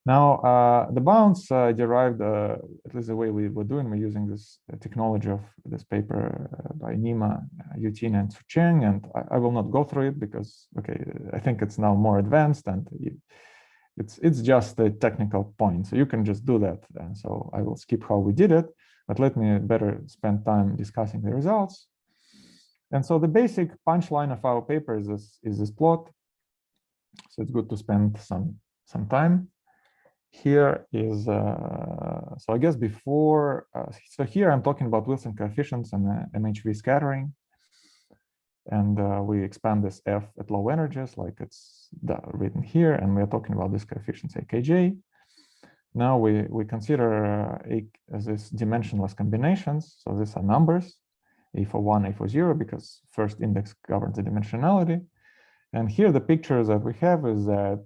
Now, the bounds derived, at least the way we're doing, we're using this technology of this paper by Nima, Yutin, and Sucheng, and I will not go through it because, okay, I think it's now more advanced and it's just a technical point. So you can just do that. And so I will skip how we did it, but let me better spend time discussing the results. And so the basic punchline of our paper is this plot. So it's good to spend some time. Here is, so I guess before, so here I'm talking about Wilson coefficients and MHV scattering. And we expand this F at low energies like it's written here, and we're talking about this coefficients AKJ. Now we consider this dimensionless combinations. So these are numbers, A for 1, A for 0, because first index governs the dimensionality. And here the picture that we have is that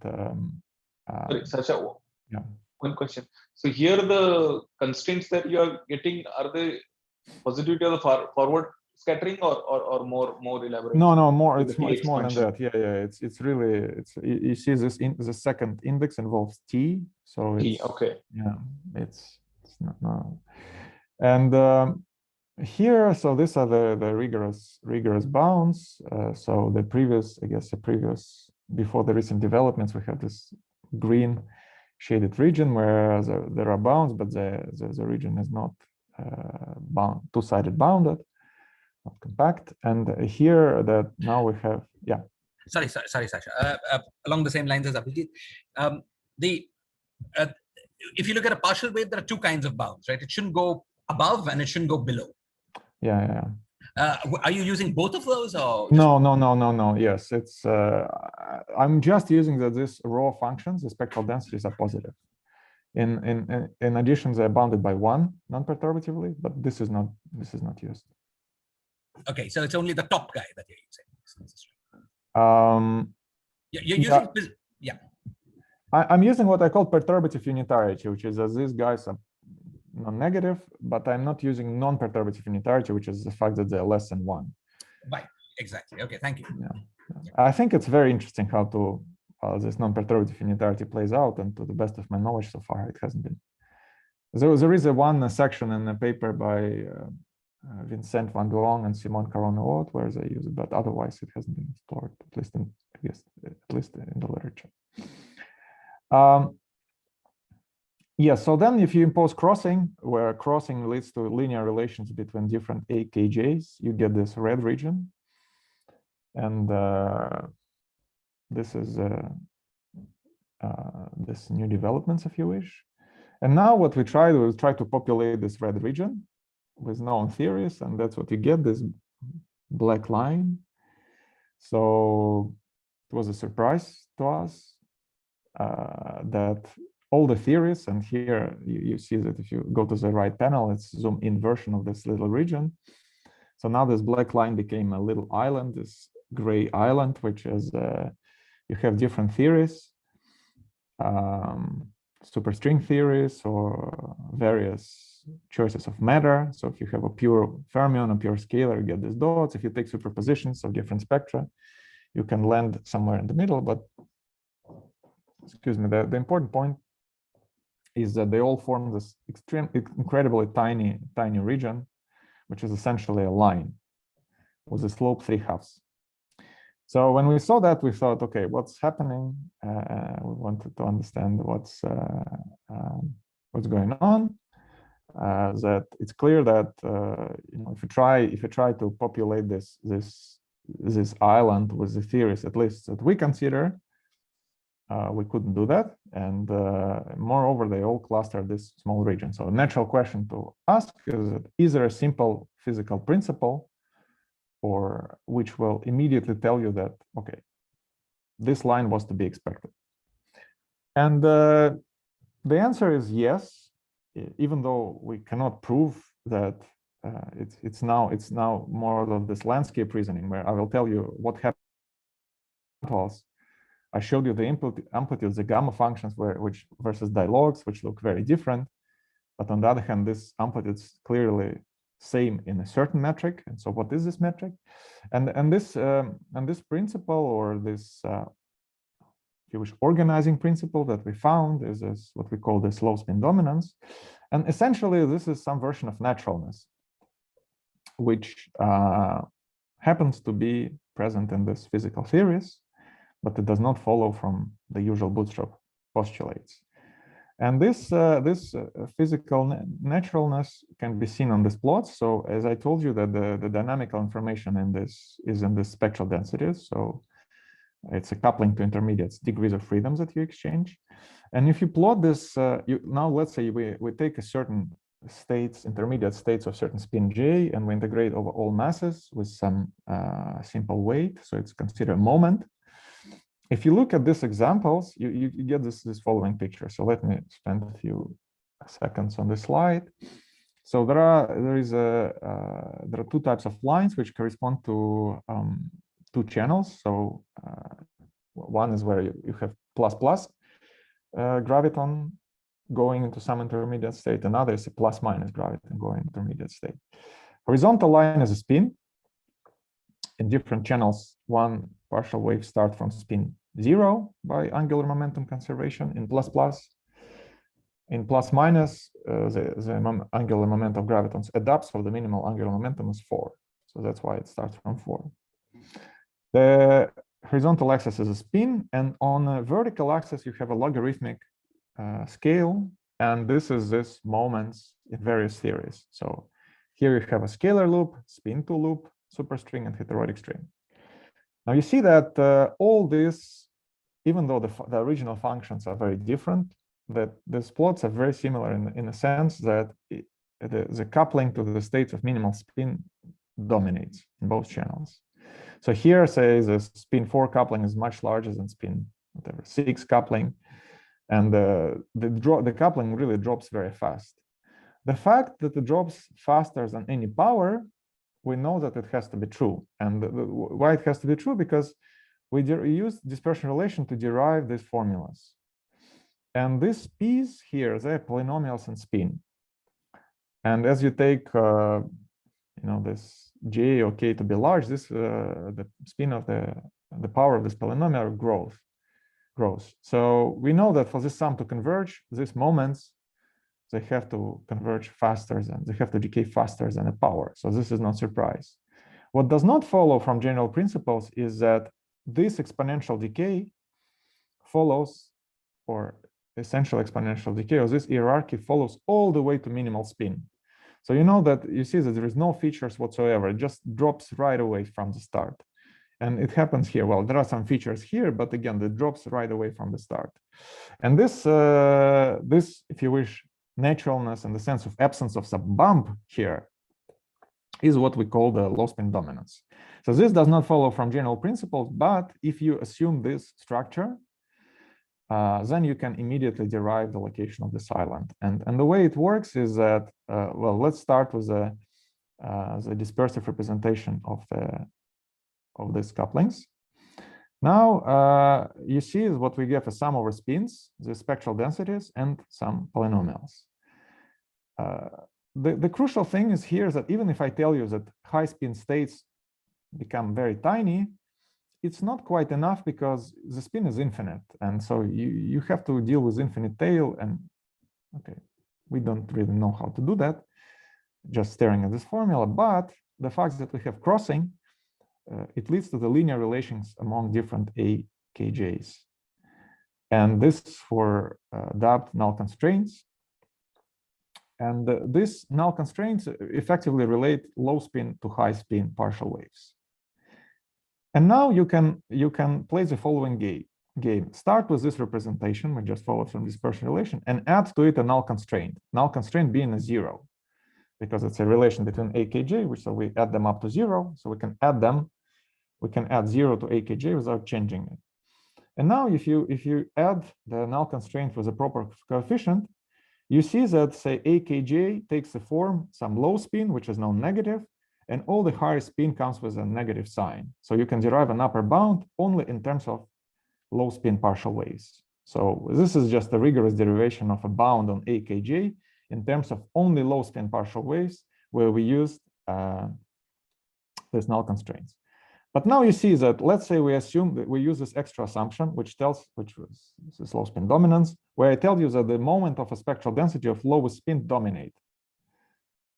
Sasha, yeah. One question. So here the constraints that you are getting, are they positivity of the forward scattering or more elaborate? No, more. It's more than that. Yeah. It's really you see this the second index involves T. So it's okay. Yeah, it's not no. And here, so these are the rigorous bounds. So the previous, I guess, before the recent developments, we have this green shaded region where there are bounds, but the region is not two-sided bounded, not compact. And here that now we have, yeah. Sorry, Sasha. Along the same lines as Abhijit, if you look at a partial wave, there are two kinds of bounds, right? It shouldn't go above and it shouldn't go below. Yeah. Are you using both of those, or no? Yes, it's I'm just using this raw functions. The spectral densities are positive. In addition, they're bounded by 1 non-perturbatively, but this is not used. Okay, so it's only the top guy that you're using. You're using I'm using what I call perturbative unitarity, which is these guys are non-negative, but I'm not using non-perturbative unitarity, which is the fact that they're less than 1. Right, exactly. Okay, thank you. Yeah. I think it's very interesting how this non-perturbative unitarity plays out, and to the best of my knowledge so far, it hasn't been. There is one section in a paper by Vincent Van Duong and Simon Caron where they use it, but otherwise it hasn't been explored, at least in the literature. So then if you impose crossing, where crossing leads to linear relations between different AKJs, you get this red region. And this is this new developments, if you wish. And now what we try to populate this red region with known theories, and that's what you get, this black line. So it was a surprise to us that all the theories, and here you see that if you go to the right panel, it's zoom in version of this little region. So now this black line became a little island, this gray island, which is, you have different theories, superstring theories or various choices of matter. So if you have a pure fermion, a pure scalar, you get these dots. If you take superpositions of different spectra, you can land somewhere in the middle. But excuse me, the important point is that they all form this incredibly tiny region, which is essentially a line with a slope 3/2. So when we saw that, we thought, okay, what's happening? We wanted to understand what's going on. That it's clear that you know, if you try to populate this island with the theories, at least that we consider, we couldn't do that, and moreover, they all cluster this small region. So a natural question to ask is there a simple physical principle, or which will immediately tell you that, okay, this line was to be expected? And the answer is yes, even though we cannot prove that. It's now more of this landscape reasoning, where I will tell you what happens. I showed you the amplitudes, the gamma functions, which versus dialogues, which look very different. But on the other hand, this amplitude is clearly same in a certain metric. And so, what is this metric? And this principle, or this, if you wish, organizing principle that we found is what we call this low spin dominance. And essentially, this is some version of naturalness, which happens to be present in these physical theories, but it does not follow from the usual bootstrap postulates. And this physical naturalness can be seen on these plots. So as I told you, that the dynamical information in this is in the spectral densities. So it's a coupling to intermediates, degrees of freedoms that you exchange. And if you plot this, now let's say we take a certain states, intermediate states of certain spin j, and we integrate over all masses with some simple weight. So it's considered a moment. If you look at these examples, you get this following picture. So let me spend a few seconds on this slide. So there are two types of lines which correspond to two channels. So one is where you have plus graviton going into some intermediate state. Another is a plus minus graviton going into intermediate state. Horizontal line is a spin. In different channels, one partial wave starts from spin 0 by angular momentum conservation in plus. In plus minus, the angular momentum of gravitons adapts, so the minimal angular momentum is 4. So that's why it starts from 4. The horizontal axis is a spin, and on a vertical axis, you have a logarithmic scale, and this is this moments in various theories. So here you have a scalar loop, spin 2 loop, superstring, and heterotic string. Now you see that all this, even though the original functions are very different, that these plots are very similar in a sense that the coupling to the states of minimal spin dominates in both channels. So here, say, the spin 4 coupling is much larger than spin 6 coupling, and the coupling really drops very fast. The fact that it drops faster than any power, we know that it has to be true. And why it has to be true? Because we use dispersion relation to derive these formulas. And these p's here, they're polynomials in spin. And as you take, this j or k to be large, this the spin of the power of this polynomial grows. So we know that for this sum to converge, these moments, they have to converge faster than, they have to decay faster than a power. So this is not surprise. What does not follow from general principles is that this exponential decay follows, or essential exponential decay, or this hierarchy follows all the way to minimal spin. So you know that you see that there is no features whatsoever. It just drops right away from the start. And it happens here. Well, there are some features here, but again, it drops right away from the start. And this, if you wish, naturalness in the sense of absence of some bump here is what we call the low spin dominance. So this does not follow from general principles, but if you assume this structure, then you can immediately derive the location of this island. And the way it works is that, well, let's start with the dispersive representation of these couplings. Now you see what we get a sum over spins, the spectral densities, and some polynomials. The crucial thing is here that even if I tell you that high spin states become very tiny, it's not quite enough because the spin is infinite. And so you have to deal with infinite tail. And okay, we don't really know how to do that, just staring at this formula. But the fact that we have crossing, it leads to the linear relations among different AKJs. And this for dubbed null constraints. And these null constraints effectively relate low spin to high spin partial waves. And now you can play the following game. Start with this representation, we just followed from dispersion relation, and add to it a null constraint. Null constraint being a 0, because it's a relation between AKJ, which so we add them up to 0. So we can add them. We can add 0 to AKJ without changing it. And now if you add the null constraint with a proper coefficient, you see that, say, AKJ takes the form some low spin, which is now negative, and all the higher spin comes with a negative sign. So you can derive an upper bound only in terms of low spin partial waves. So this is just a rigorous derivation of a bound on AKJ in terms of only low spin partial waves, where we used these null constraints. But now you see that, let's say we assume that we use this extra assumption, which was this low spin dominance, where I tell you that the moment of a spectral density of lowest spin dominate.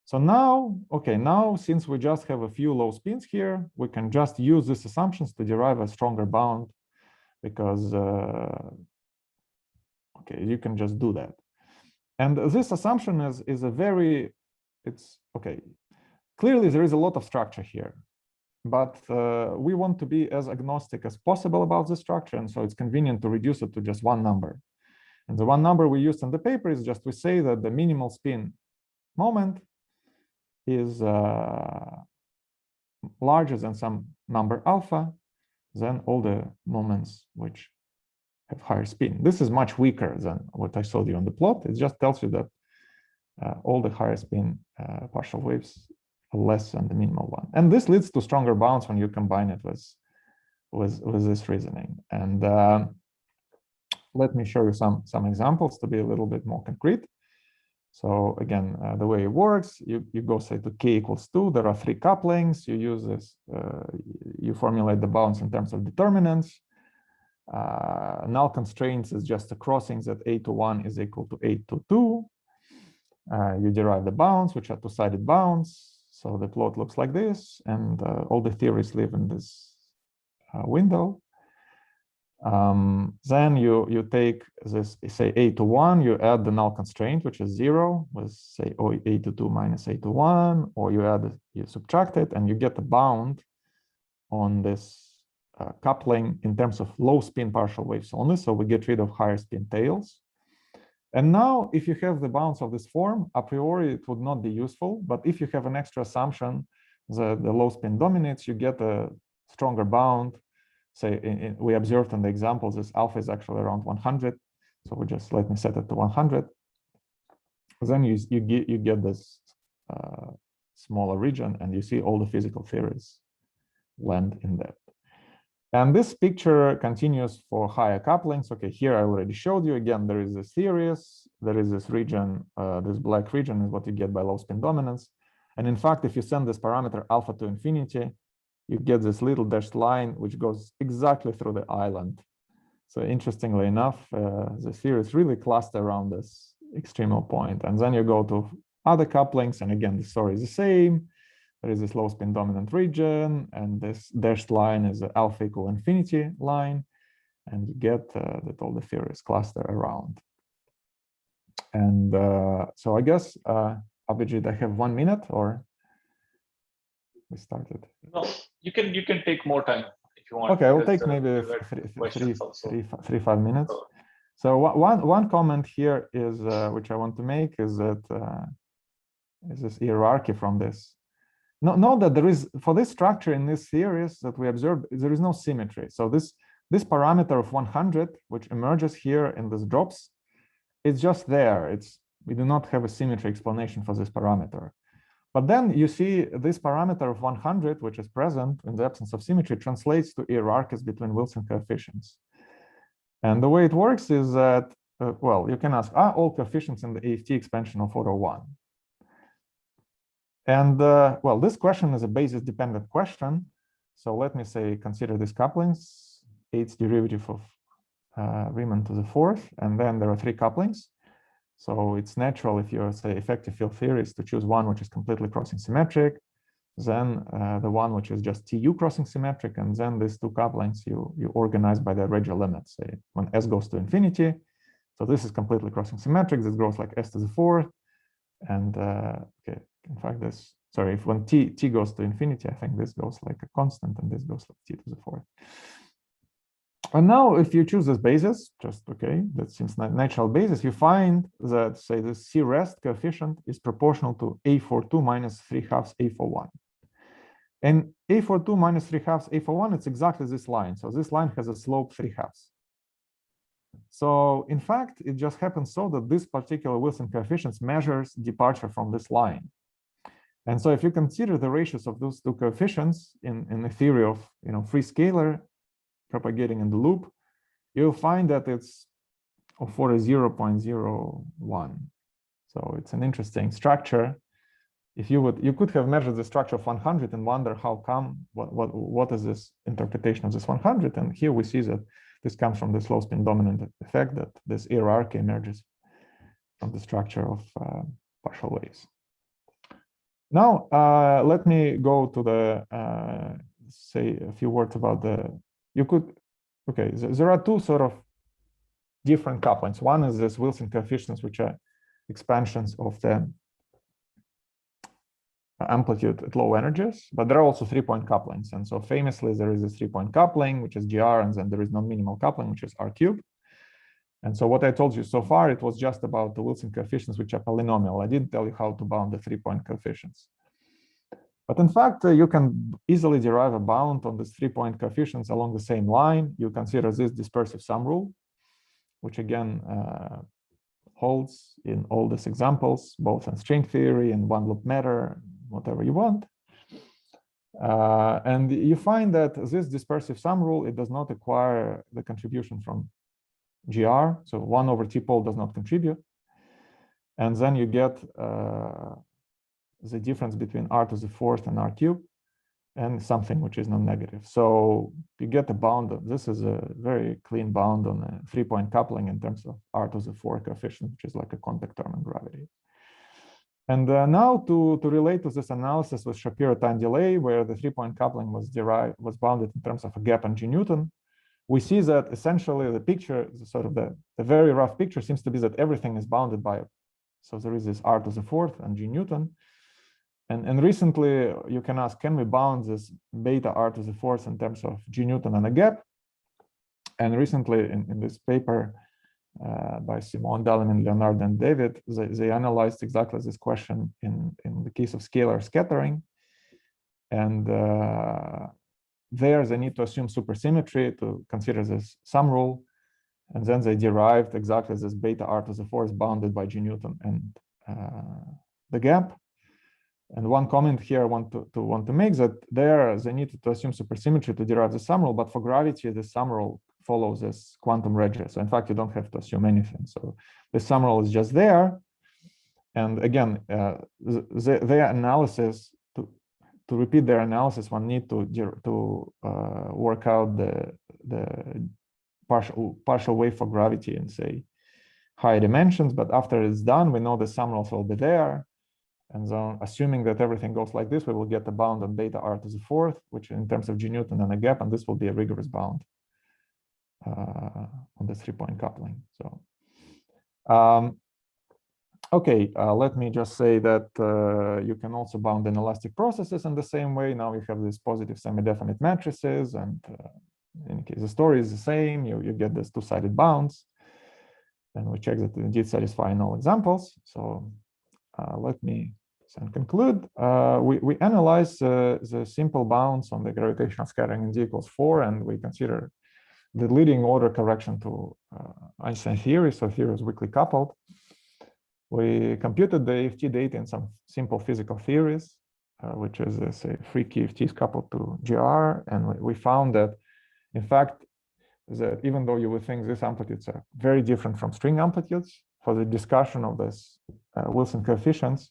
So now, okay, now since we just have a few low spins here, we can just use these assumptions to derive a stronger bound, because, okay, you can just do that. And this assumption is a very, it's, okay, clearly there is a lot of structure here. But we want to be as agnostic as possible about the structure, and so it's convenient to reduce it to just one number. And the one number we used in the paper is just we say that the minimal spin moment is larger than some number alpha than all the moments which have higher spin. This is much weaker than what I showed you on the plot. It just tells you that all the higher spin partial waves less than the minimal one, and this leads to stronger bounds when you combine it with this reasoning. And let me show you some examples to be a little bit more concrete. So again, the way it works, you go say to k equals 2. There are 3 couplings. You use this. You formulate the bounds in terms of determinants. Null constraints is just a crossing that a to 1 is equal to a to 2. You derive the bounds, which are two-sided bounds. So the plot looks like this, and all the theories live in this window. Then you take this, say, a to 1, you add the null constraint, which is 0, with, say, a to 2 minus a to 1, or you subtract it, and you get a bound on this coupling in terms of low spin partial waves only. So we get rid of higher spin tails. And now, if you have the bounds of this form, a priori, it would not be useful. But if you have an extra assumption that the low spin dominates, you get a stronger bound. Say, we observed in the examples, this alpha is actually around 100. So we just let me set it to 100. Then you get this smaller region, and you see all the physical theories land in that. And this picture continues for higher couplings. Okay, here I already showed you. Again, there is this series. There is this region. This black region is what you get by low spin dominance. And in fact, if you send this parameter alpha to infinity, you get this little dashed line, which goes exactly through the island. So interestingly enough, the theories really cluster around this extremal point. And then you go to other couplings. And again, the story is the same. There is this low spin dominant region, and this dashed line is the alpha equal infinity line, and you get that all the theories cluster around. And so I guess, Abhijit, I have 1 minute, or we started? No, you can take more time if you want. Okay, I'll take maybe 3-5 minutes. So one comment here is which I want to make is that is this hierarchy from this. Note that there is, for this structure in this series that we observed, there is no symmetry. So this parameter of 100, which emerges here in these drops, it's just there. We do not have a symmetry explanation for this parameter. But then you see this parameter of 100, which is present in the absence of symmetry, translates to hierarchies between Wilson coefficients. And the way it works is that, well, you can ask, are all coefficients in the EFT expansion of order 1? And well, this question is a basis-dependent question. So let me say, consider these couplings, H's derivative of Riemann to the fourth, and then there are 3 couplings. So it's natural, if you say effective field theory, is to choose one which is completely crossing symmetric, then the one which is just TU crossing symmetric, and then these 2 couplings you organize by their radial limits. Say when s goes to infinity, so this is completely crossing symmetric. This grows like s to the fourth, and okay, in fact, this, sorry, if when t goes to infinity, I think this goes like a constant, and this goes like t to the fourth. And now, if you choose this basis, just okay, that seems natural basis, you find that, say, the C rest coefficient is proportional to A42 minus 3/2 A41. And A42 minus 3/2 A41, it's exactly this line. So this line has a slope 3/2. So in fact, it just happens so that this particular Wilson coefficient measures departure from this line. And so if you consider the ratios of those 2 coefficients in the theory of free scalar propagating in the loop, you'll find that it's of order 0.01. So it's an interesting structure. If you could have measured the structure of 100 and wonder how come, what is this interpretation of this 100? And here we see that this comes from the slow spin dominant effect, that this hierarchy emerges from the structure of partial waves. Now, let me go to the, say a few words about the, okay, there are 2 sort of different couplings. One is this Wilson coefficients, which are expansions of the amplitude at low energies, but there are also 3-point couplings. And so famously, there is a 3-point coupling, which is GR, and then there is non-minimal coupling, which is R cubed. And so what I told you so far, it was just about the Wilson coefficients, which are polynomial. I didn't tell you how to bound the 3-point coefficients. But in fact, you can easily derive a bound on these 3-point coefficients along the same line. You consider this dispersive sum rule, which again holds in all these examples, both in string theory and one-loop matter, whatever you want. And you find that this dispersive sum rule, it does not acquire the contribution from GR. So 1 over T pole does not contribute. And then you get the difference between R to the fourth and R cubed, and something which is non-negative. So you get a bound. This is a very clean bound on a 3-point coupling in terms of R to the fourth coefficient, which is like a contact term in gravity. And now to relate to this analysis with Shapiro time delay, where the 3-point coupling was bounded in terms of a gap and G Newton, we see that essentially the picture, sort of the very rough picture, seems to be that everything is bounded by, so there is this R to the fourth and G Newton. And recently you can ask, can we bound this beta R to the fourth in terms of G Newton and a gap? And recently in this paper by Simon, Dalleman, Leonard, and David, they analyzed exactly this question in the case of scalar scattering. And there they need to assume supersymmetry to consider this sum rule. And then they derived exactly this beta R to the fourth bounded by G Newton and the gap. And one comment here I want to make, that there they need to assume supersymmetry to derive the sum rule, but for gravity, the sum rule follows this quantum redshift. So in fact, you don't have to assume anything. So the sum rule is just there. And again, their analysis, to repeat their analysis, one need to work out the partial wave for gravity in, say, higher dimensions. But after it's done, we know the sum rules will be there. And so assuming that everything goes like this, we will get a bound on beta R to the fourth, which in terms of G Newton and a gap, and this will be a rigorous bound on the 3-point coupling. So, okay, let me just say that you can also bound inelastic processes in the same way. Now you have these positive semi-definite matrices, and in case the story is the same, you get these 2-sided bounds, and we check that indeed satisfy in all examples. So let me conclude. We analyze the simple bounds on the gravitational scattering in Z equals 4, and we consider the leading order correction to Einstein theory. So theory is weakly coupled. We computed the EFT data in some simple physical theories, which is, say, free key EFTs coupled to GR. And we found that, in fact, that even though you would think these amplitudes are very different from string amplitudes, for the discussion of this Wilson coefficients,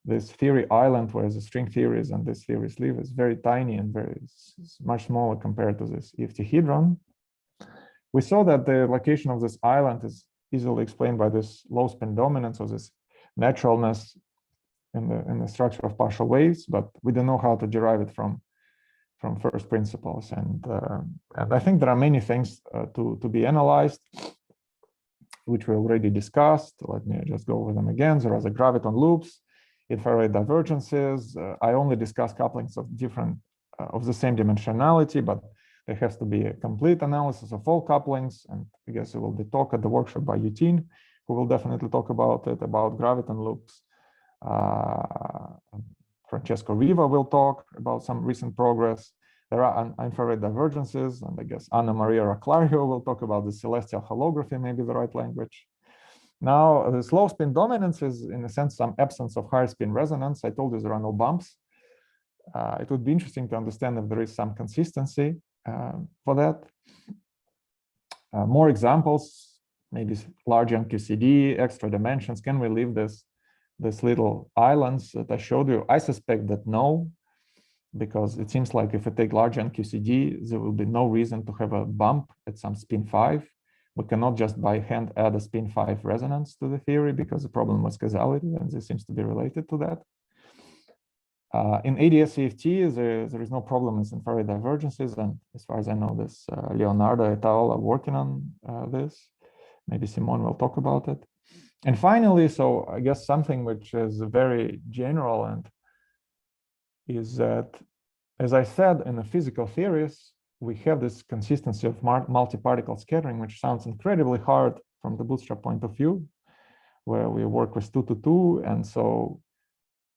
this theory island where the string theories and this theories live is very tiny and much smaller compared to this EFT hedron. We saw that the location of this island is easily explained by this low spin dominance, or this naturalness in the structure of partial waves, but we don't know how to derive it from first principles. And I think there are many things to be analyzed, which we already discussed. Let me just go over them again. There are the graviton loops, infrared divergences. I only discuss couplings of of the same dimensionality, but there has to be a complete analysis of all couplings. And I guess it will be talk at the workshop by Yutin, who will definitely talk about it, about graviton loops. Francesco Riva will talk about some recent progress. There are infrared divergences, and I guess Anna Maria Raclario will talk about the celestial holography, maybe the right language. Now, the slow spin dominance is, in a sense, some absence of higher spin resonance. I told you there are no bumps. It would be interesting to understand if there is some consistency for that. More examples, maybe large MQCD, extra dimensions. Can we leave this little islands that I showed you? I suspect that no, because it seems like if we take large NQCD, there will be no reason to have a bump at some spin 5. We cannot just by hand add a spin 5 resonance to the theory, because the problem was causality, and this seems to be related to that. In ADS EFT, there is no problem with infrared divergences, and as far as I know, this Leonardo et al. Are working on this. Maybe Simone will talk about it. And finally, so I guess something which is very general and is that, as I said, in the physical theories, we have this consistency of multi-particle scattering, which sounds incredibly hard from the bootstrap point of view, where we work with 2 to 2. And so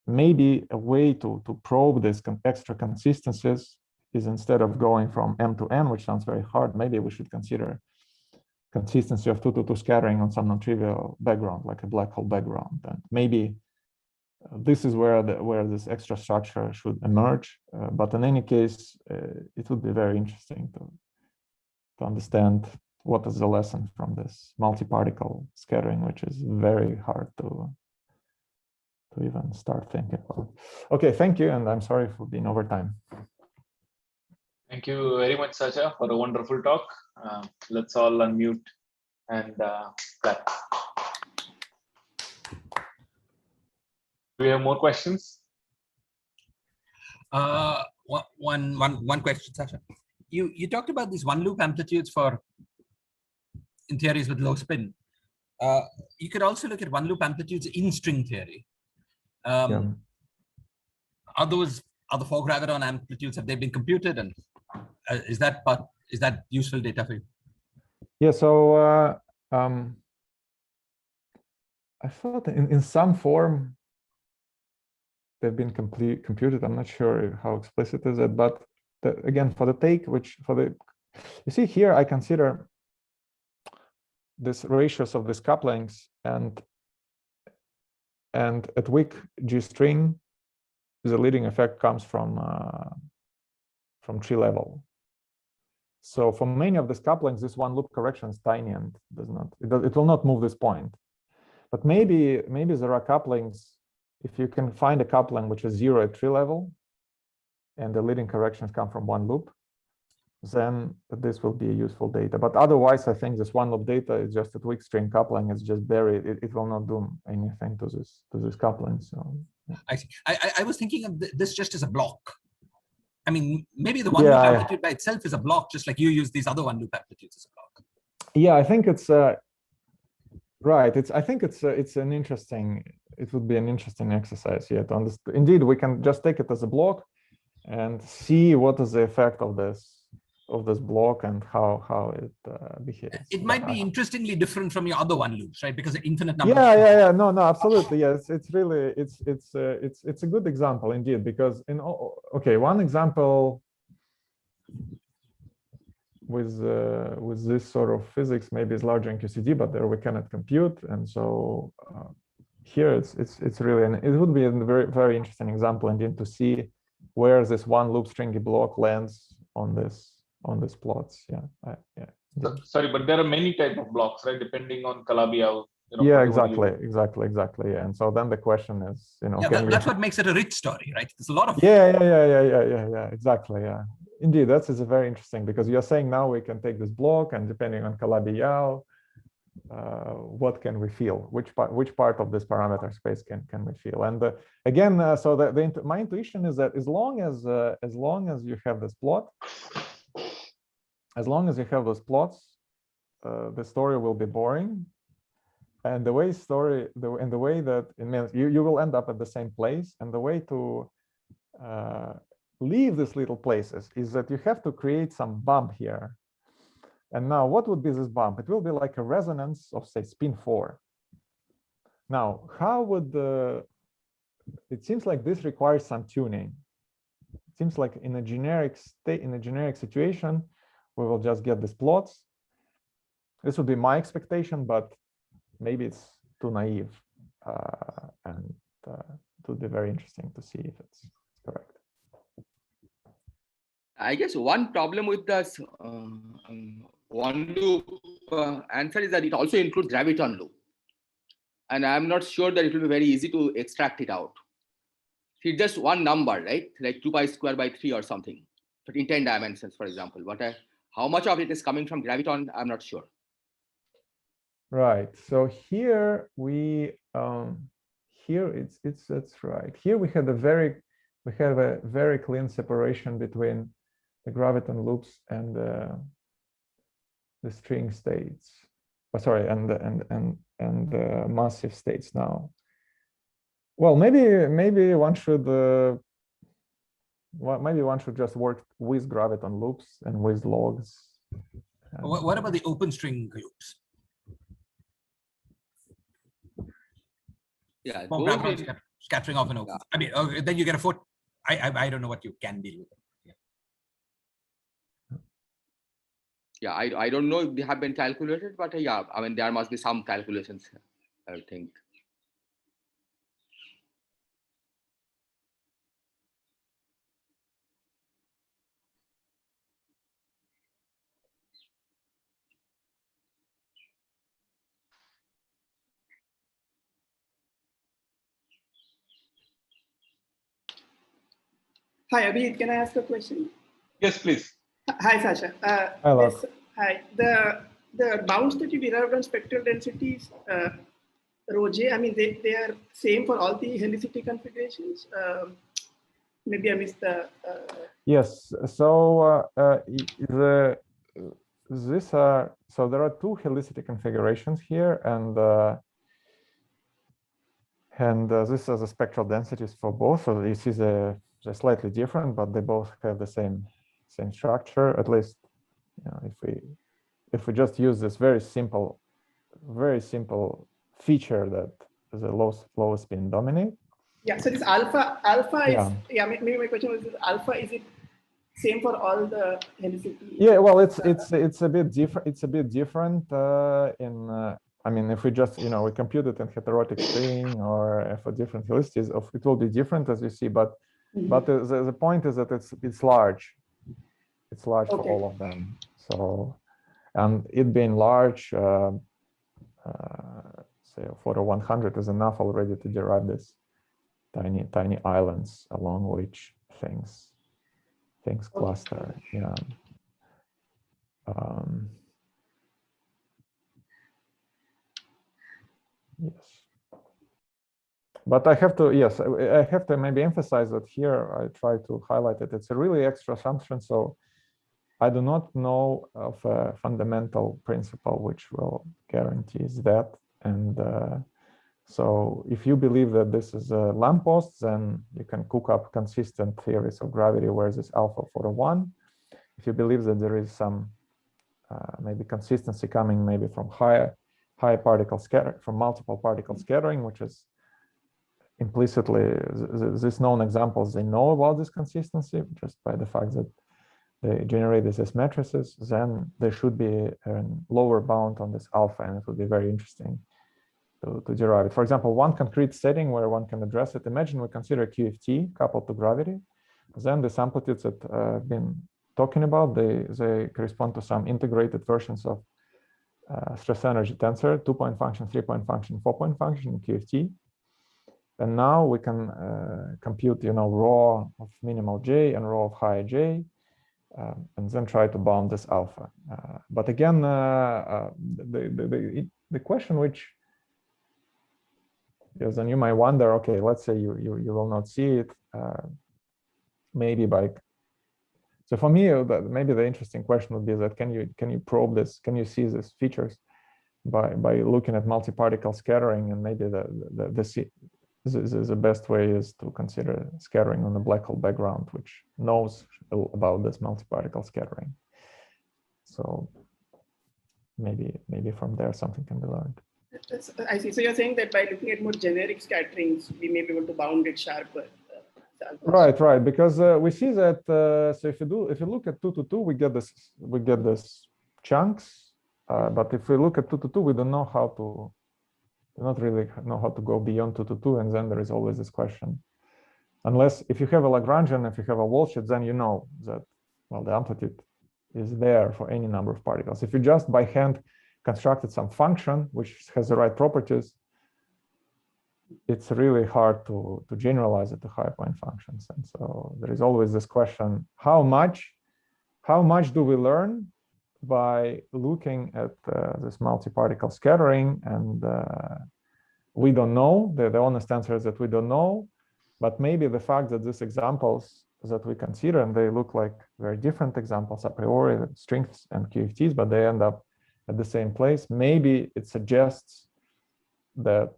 maybe a way to probe this extra consistencies is, instead of going from M to N, which sounds very hard, maybe we should consider consistency of 2 to 2 scattering on some non-trivial background, like a black hole background. And maybe this is where this extra structure should emerge. But in any case, it would be very interesting to understand what is the lesson from this multi-particle scattering, which is very hard to even start thinking about. Okay, thank you, and I'm sorry for being over time. Thank you very much, Sacha, for a wonderful talk. Let's all unmute and clap. Do we have more questions? One question, Sasha. You talked about these one loop amplitudes in theories with low spin. You could also look at one loop amplitudes in string theory. Are the four-graviton amplitudes, have they been computed, and is that useful data for you? Yeah, so I thought in some form they've been computed. I'm not sure how explicit is it, but again, for the take, you see here, I consider this ratios of these couplings, and at weak G string, the leading effect comes from tree level. So for many of these couplings, this one loop correction is tiny and it will not move this point. But maybe there are couplings, if you can find a coupling which is 0 at tree level, and the leading corrections come from one loop, then this will be useful data. But otherwise, I think this one loop data is just a weak string coupling. It's just buried. It will not do anything to this coupling. So yeah. I see. I was thinking of this just as a block. I mean, maybe the one loop amplitude by itself is a block, just like you use these other one loop amplitudes as a block. Yeah, I think it's right. I think it's an interesting. It would be an interesting exercise. Yeah, to understand. Indeed, we can just take it as a block and see what is the effect of this block and how it behaves. It might be interestingly different from your other one loops, right? Because the infinite number. Yeah. No, absolutely. Yes, it's really it's a good example indeed, because one example with this sort of physics maybe is larger in QCD, but there we cannot compute, and so here it's really, and it would be a very interesting example indeed to see where this one loop stringy block lands on this plots. Yeah, yeah. So, sorry, but there are many type of blocks, right? Depending on Calabi-Yau. Yeah, exactly. Yeah. And so then the question is, yeah, that's what makes it a rich story, right? There's a lot of yeah. Exactly. Yeah. Indeed, that is very interesting because you're saying now we can take this block and depending on Calabi-Yau, what can we feel? Which part of this parameter space can we feel? And again, so my intuition is that as long as you have this plot, as long as you have those plots, the story will be boring. And the way that it means you will end up at the same place. And the way to leave these little places is that you have to create some bump here. And now what would be this bump? It will be like a resonance of, say, spin 4. Now, how would it seems like this requires some tuning. It seems like in a generic state, in a generic situation, we will just get these plots. This would be my expectation, but maybe it's too naive, and it would be very interesting to see if it's correct. I guess one problem with this one loop answer is that it also includes graviton loop, and I'm not sure that it will be very easy to extract it out. It's just one number, right? Like 2 pi square by 3 or something, but in 10 dimensions, for example. But how much of it is coming from graviton, I'm not sure. Right. So here we here that's right. Here we have a very clean separation between the graviton loops and the string states. Oh, sorry, and the massive states now. Well, maybe one should just work with graviton loops and with logs. What about the open string loops? Yeah, scattering off an open. I mean, then you get a foot. I don't know what you can deal with. Yeah, I don't know if they have been calculated, but yeah, I mean, there must be some calculations, I think. Hi, Abhi, can I ask a question? Yes, please. Hi, Sasha. Hello. Hi. The bounds that you derived on spectral densities, rho j, I mean, they are same for all the helicity configurations. Maybe I missed the. Yes. So so there are 2 helicity configurations here, and this is the spectral densities for both. So you see they're slightly different, but they both have the same structure. At least, if we just use this very simple feature that the lowest spin dominate. Yeah. So this alpha is maybe my question was, alpha, is it same for all the helicity? Yeah. Well, it's a bit different. It's a bit different I mean, if we just we compute it in heterotic string or for different helicities, it will be different, as you see. But the point is that it's large. It's large for all of them. So, and it being large, say for 100 is enough already to derive this tiny islands along which things cluster. Yeah. Yes. But I have to maybe emphasize that here I try to highlight it. It's a really extra assumption. So I do not know of a fundamental principle which will guarantee that. And so if you believe that this is a lamppost, then you can cook up consistent theories of gravity where this alpha for 1. If you believe that there is some maybe consistency coming maybe from high particle scattering, from multiple particle scattering, which is implicitly these known examples, they know about this consistency just by the fact that they generate this as matrices, then there should be a lower bound on this alpha, and it would be very interesting to derive it. For example, one concrete setting where one can address it. Imagine we consider QFT coupled to gravity. Then these amplitudes that I've been talking about, they correspond to some integrated versions of stress energy tensor, 2-point function, 3-point function, 4-point function in QFT. And now we can compute, rho of minimal j and rho of higher j, and then try to bound this alpha. But again, the question which is, and you might wonder, okay, let's say you will not see it, maybe by. So for me, maybe the interesting question would be that can you probe this? Can you see these features by looking at multi-particle scattering? And maybe the best way is to consider scattering on a black hole background, which knows about this multi-particle scattering. So maybe from there something can be learned. I see. So you're saying that by looking at more generic scatterings, we may be able to bound it sharper. Right. Because we see that. So if you look at 2 to 2, we get this chunks. But if we look at 2 to 2, we don't know how to. Not really know how to go beyond 2 to 2, and then there is always this question. Unless if you have a Lagrangian, if you have a wall-sheet, then you know that, well, the amplitude is there for any number of particles. If you just by hand constructed some function which has the right properties, it's really hard to generalize it to higher point functions. And so there is always this question: how much do we learn by looking at this multi-particle scattering? And we don't know. The honest answer is that we don't know. But maybe the fact that these examples that we consider, and they look like very different examples a priori, strings and QFTs, but they end up at the same place, maybe it suggests that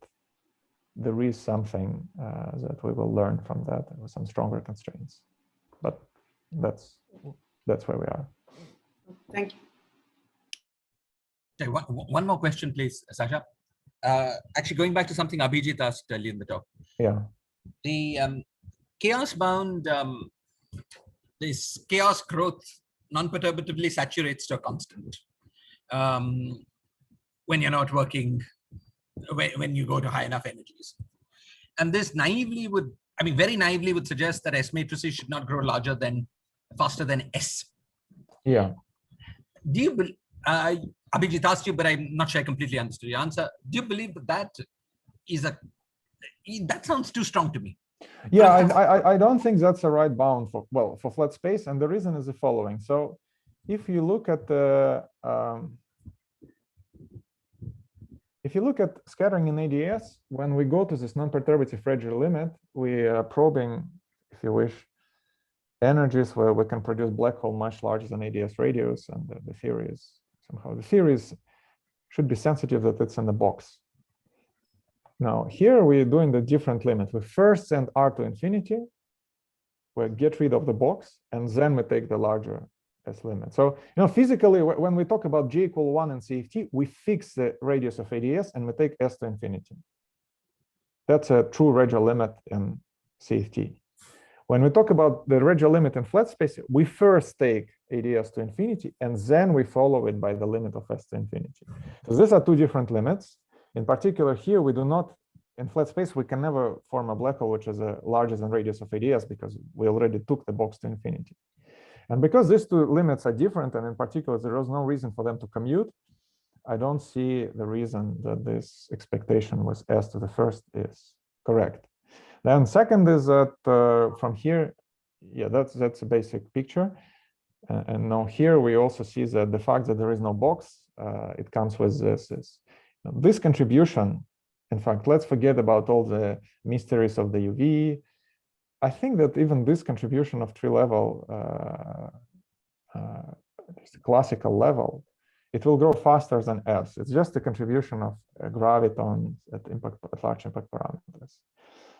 there is something that we will learn from that with some stronger constraints. But that's where we are. Thank you. Okay, one more question, please, Sasha. Actually, going back to something Abhijit asked earlier in the talk. Yeah. The chaos bound, this chaos growth non-perturbatively saturates to a constant when you're not working, when you go to high enough energies. And this naively would, very naively would suggest that S matrices should not grow faster than S. Yeah. Do you believe, Abhijit asked you, but I'm not sure I completely understood your answer. Do you believe that that sounds too strong to me? Yeah, I don't think that's the right bound for flat space, and the reason is the following. So if you look at the scattering in ADS, when we go to this non-perturbative fragile limit, we are probing, if you wish, energies where we can produce black hole much larger than ADS radius, and the theory is somehow should be sensitive that it's in the box. Now here we're doing the different limit. We first send R to infinity, we get rid of the box, and then we take the larger S limit. So physically, when we talk about J equal 1 in CFT, we fix the radius of ADS and we take S to infinity. That's a true radial limit in CFT. When we talk about the radial limit in flat space, we first take ADS to infinity, and then we follow it by the limit of S to infinity. So these are two different limits. In particular, here we do not, in flat space, we can never form a black hole which is larger than radius of ADS because we already took the box to infinity. And because these two limits are different, and in particular, there is no reason for them to commute, I don't see the reason that this expectation with S to the first is correct. Then second is that from here, yeah, that's a basic picture. And now here we also see that the fact that there is no box, it comes with this contribution. In fact, let's forget about all the mysteries of the UV. I think that even this contribution of tree level, classical level, it will grow faster than S. It's just a contribution of gravitons at large impact parameters.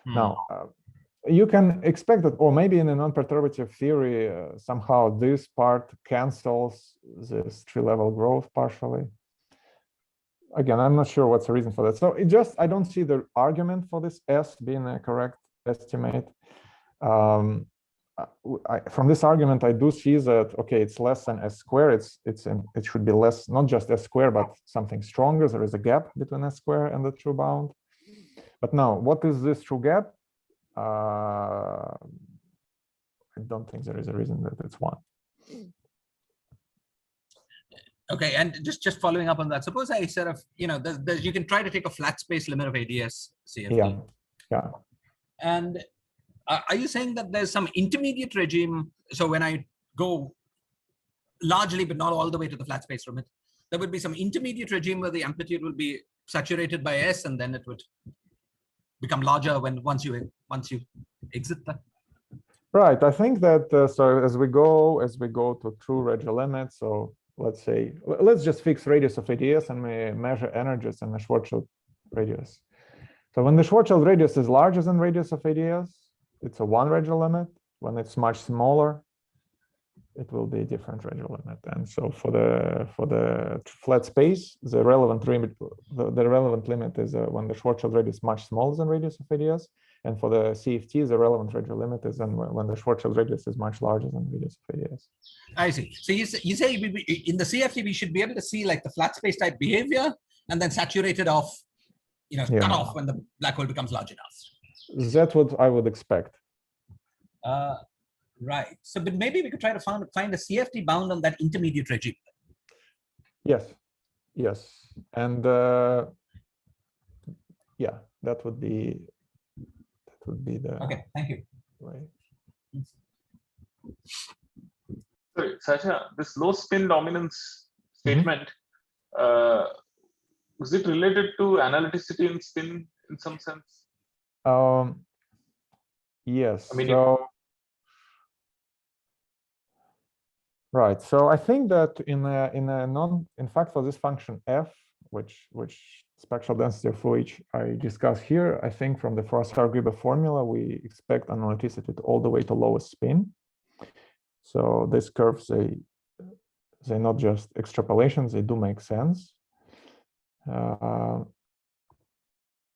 Now, you can expect that, or maybe in a non-perturbative theory, somehow this part cancels this tree level growth partially. Again, I'm not sure what's the reason for that. So I don't see the argument for this S being a correct estimate. from this argument, I do see that, okay, it's less than S squared. It should be less, not just S squared, but something stronger. There is a gap between S squared and the true bound. But now, what is this true gap? I don't think there is a reason that it's 1. Okay, and just following up on that, suppose I sort of, you can try to take a flat space limit of ADS CFT. Yeah. And are you saying that there's some intermediate regime? So when I go largely, but not all the way to the flat space limit, there would be some intermediate regime where the amplitude will be saturated by S, and then it would become larger once you exit that. Right. I think that so as we go to true Regge limit, so let's just fix radius of ADS and we measure energies in the Schwarzschild radius. So when the Schwarzschild radius is larger than radius of ADS, it's a 1 Regge limit. When it's much smaller, it will be a different Regge limit. And so for the flat space, the relevant limit is when the Schwarzschild radius is much smaller than radius of ADS. And for the CFT, the relevant Regge limit is when the Schwarzschild radius is much larger than radius of ADS. I see. So you say in the CFT we should be able to see like the flat space type behavior and then saturate it off, cut off when the black hole becomes large enough. That's what I would expect. Right. So, but maybe we could try to find a CFT bound on that intermediate regime. Yes. And yeah, that would be the. Okay. Thank you. Right. Sorry, Sasha, this low spin dominance statement, is it related to analyticity and spin in some sense? Yes. I mean, right. So I think that in fact, for this function f, which spectral density of which I discuss here, I think from the Forsyth-Gruber formula, we expect analyticity all the way to lowest spin. So these curves, they're not just extrapolations, they do make sense.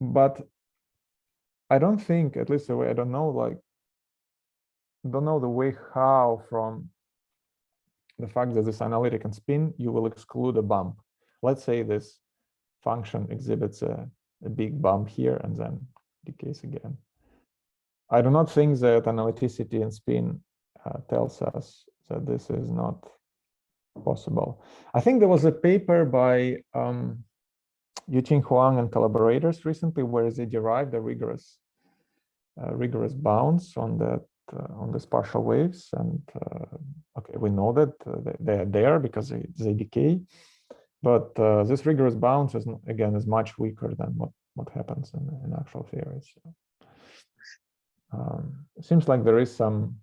But I don't think, at least the way I don't know the way how from the fact that this analytic can spin, you will exclude a bump. Let's say this function exhibits a big bump here and then decays again. I do not think that analyticity and spin tells us that this is not possible. I think there was a paper by Yuqing Huang and collaborators recently where they derived a rigorous bounds on these partial waves, and okay, we know that they are there because they decay, but this rigorous bounds is much weaker than what happens in actual theory. So, it seems like there is some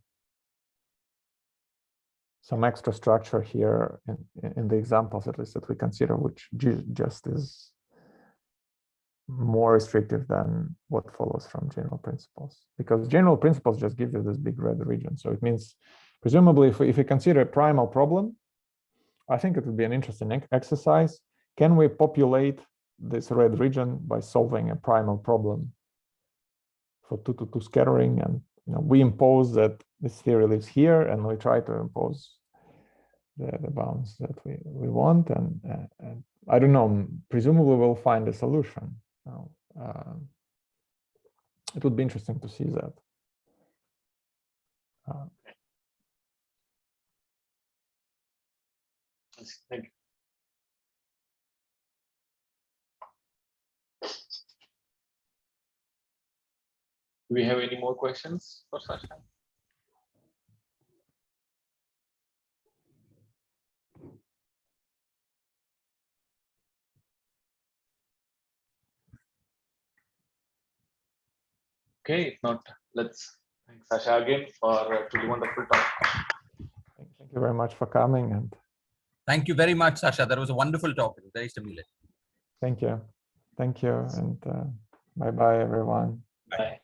extra structure here in the examples, at least that we consider, which just is more restrictive than what follows from general principles, because general principles just give you this big red region. So it means, presumably, if we consider a primal problem, I think it would be an interesting exercise. Can we populate this red region by solving a primal problem for 2-to-2 scattering? And we impose that this theory lives here, and we try to impose the bounds that we want, and I don't know, presumably we'll find a solution. It would be interesting to see that. Thank you. Do we have any more questions for Sasha? Okay, if not, let's thank Sasha again for a truly wonderful talk. Thank you very much for coming, and thank you very much, Sasha. That was a wonderful talk. It was very stimulating. thank you, and bye bye, everyone. Bye.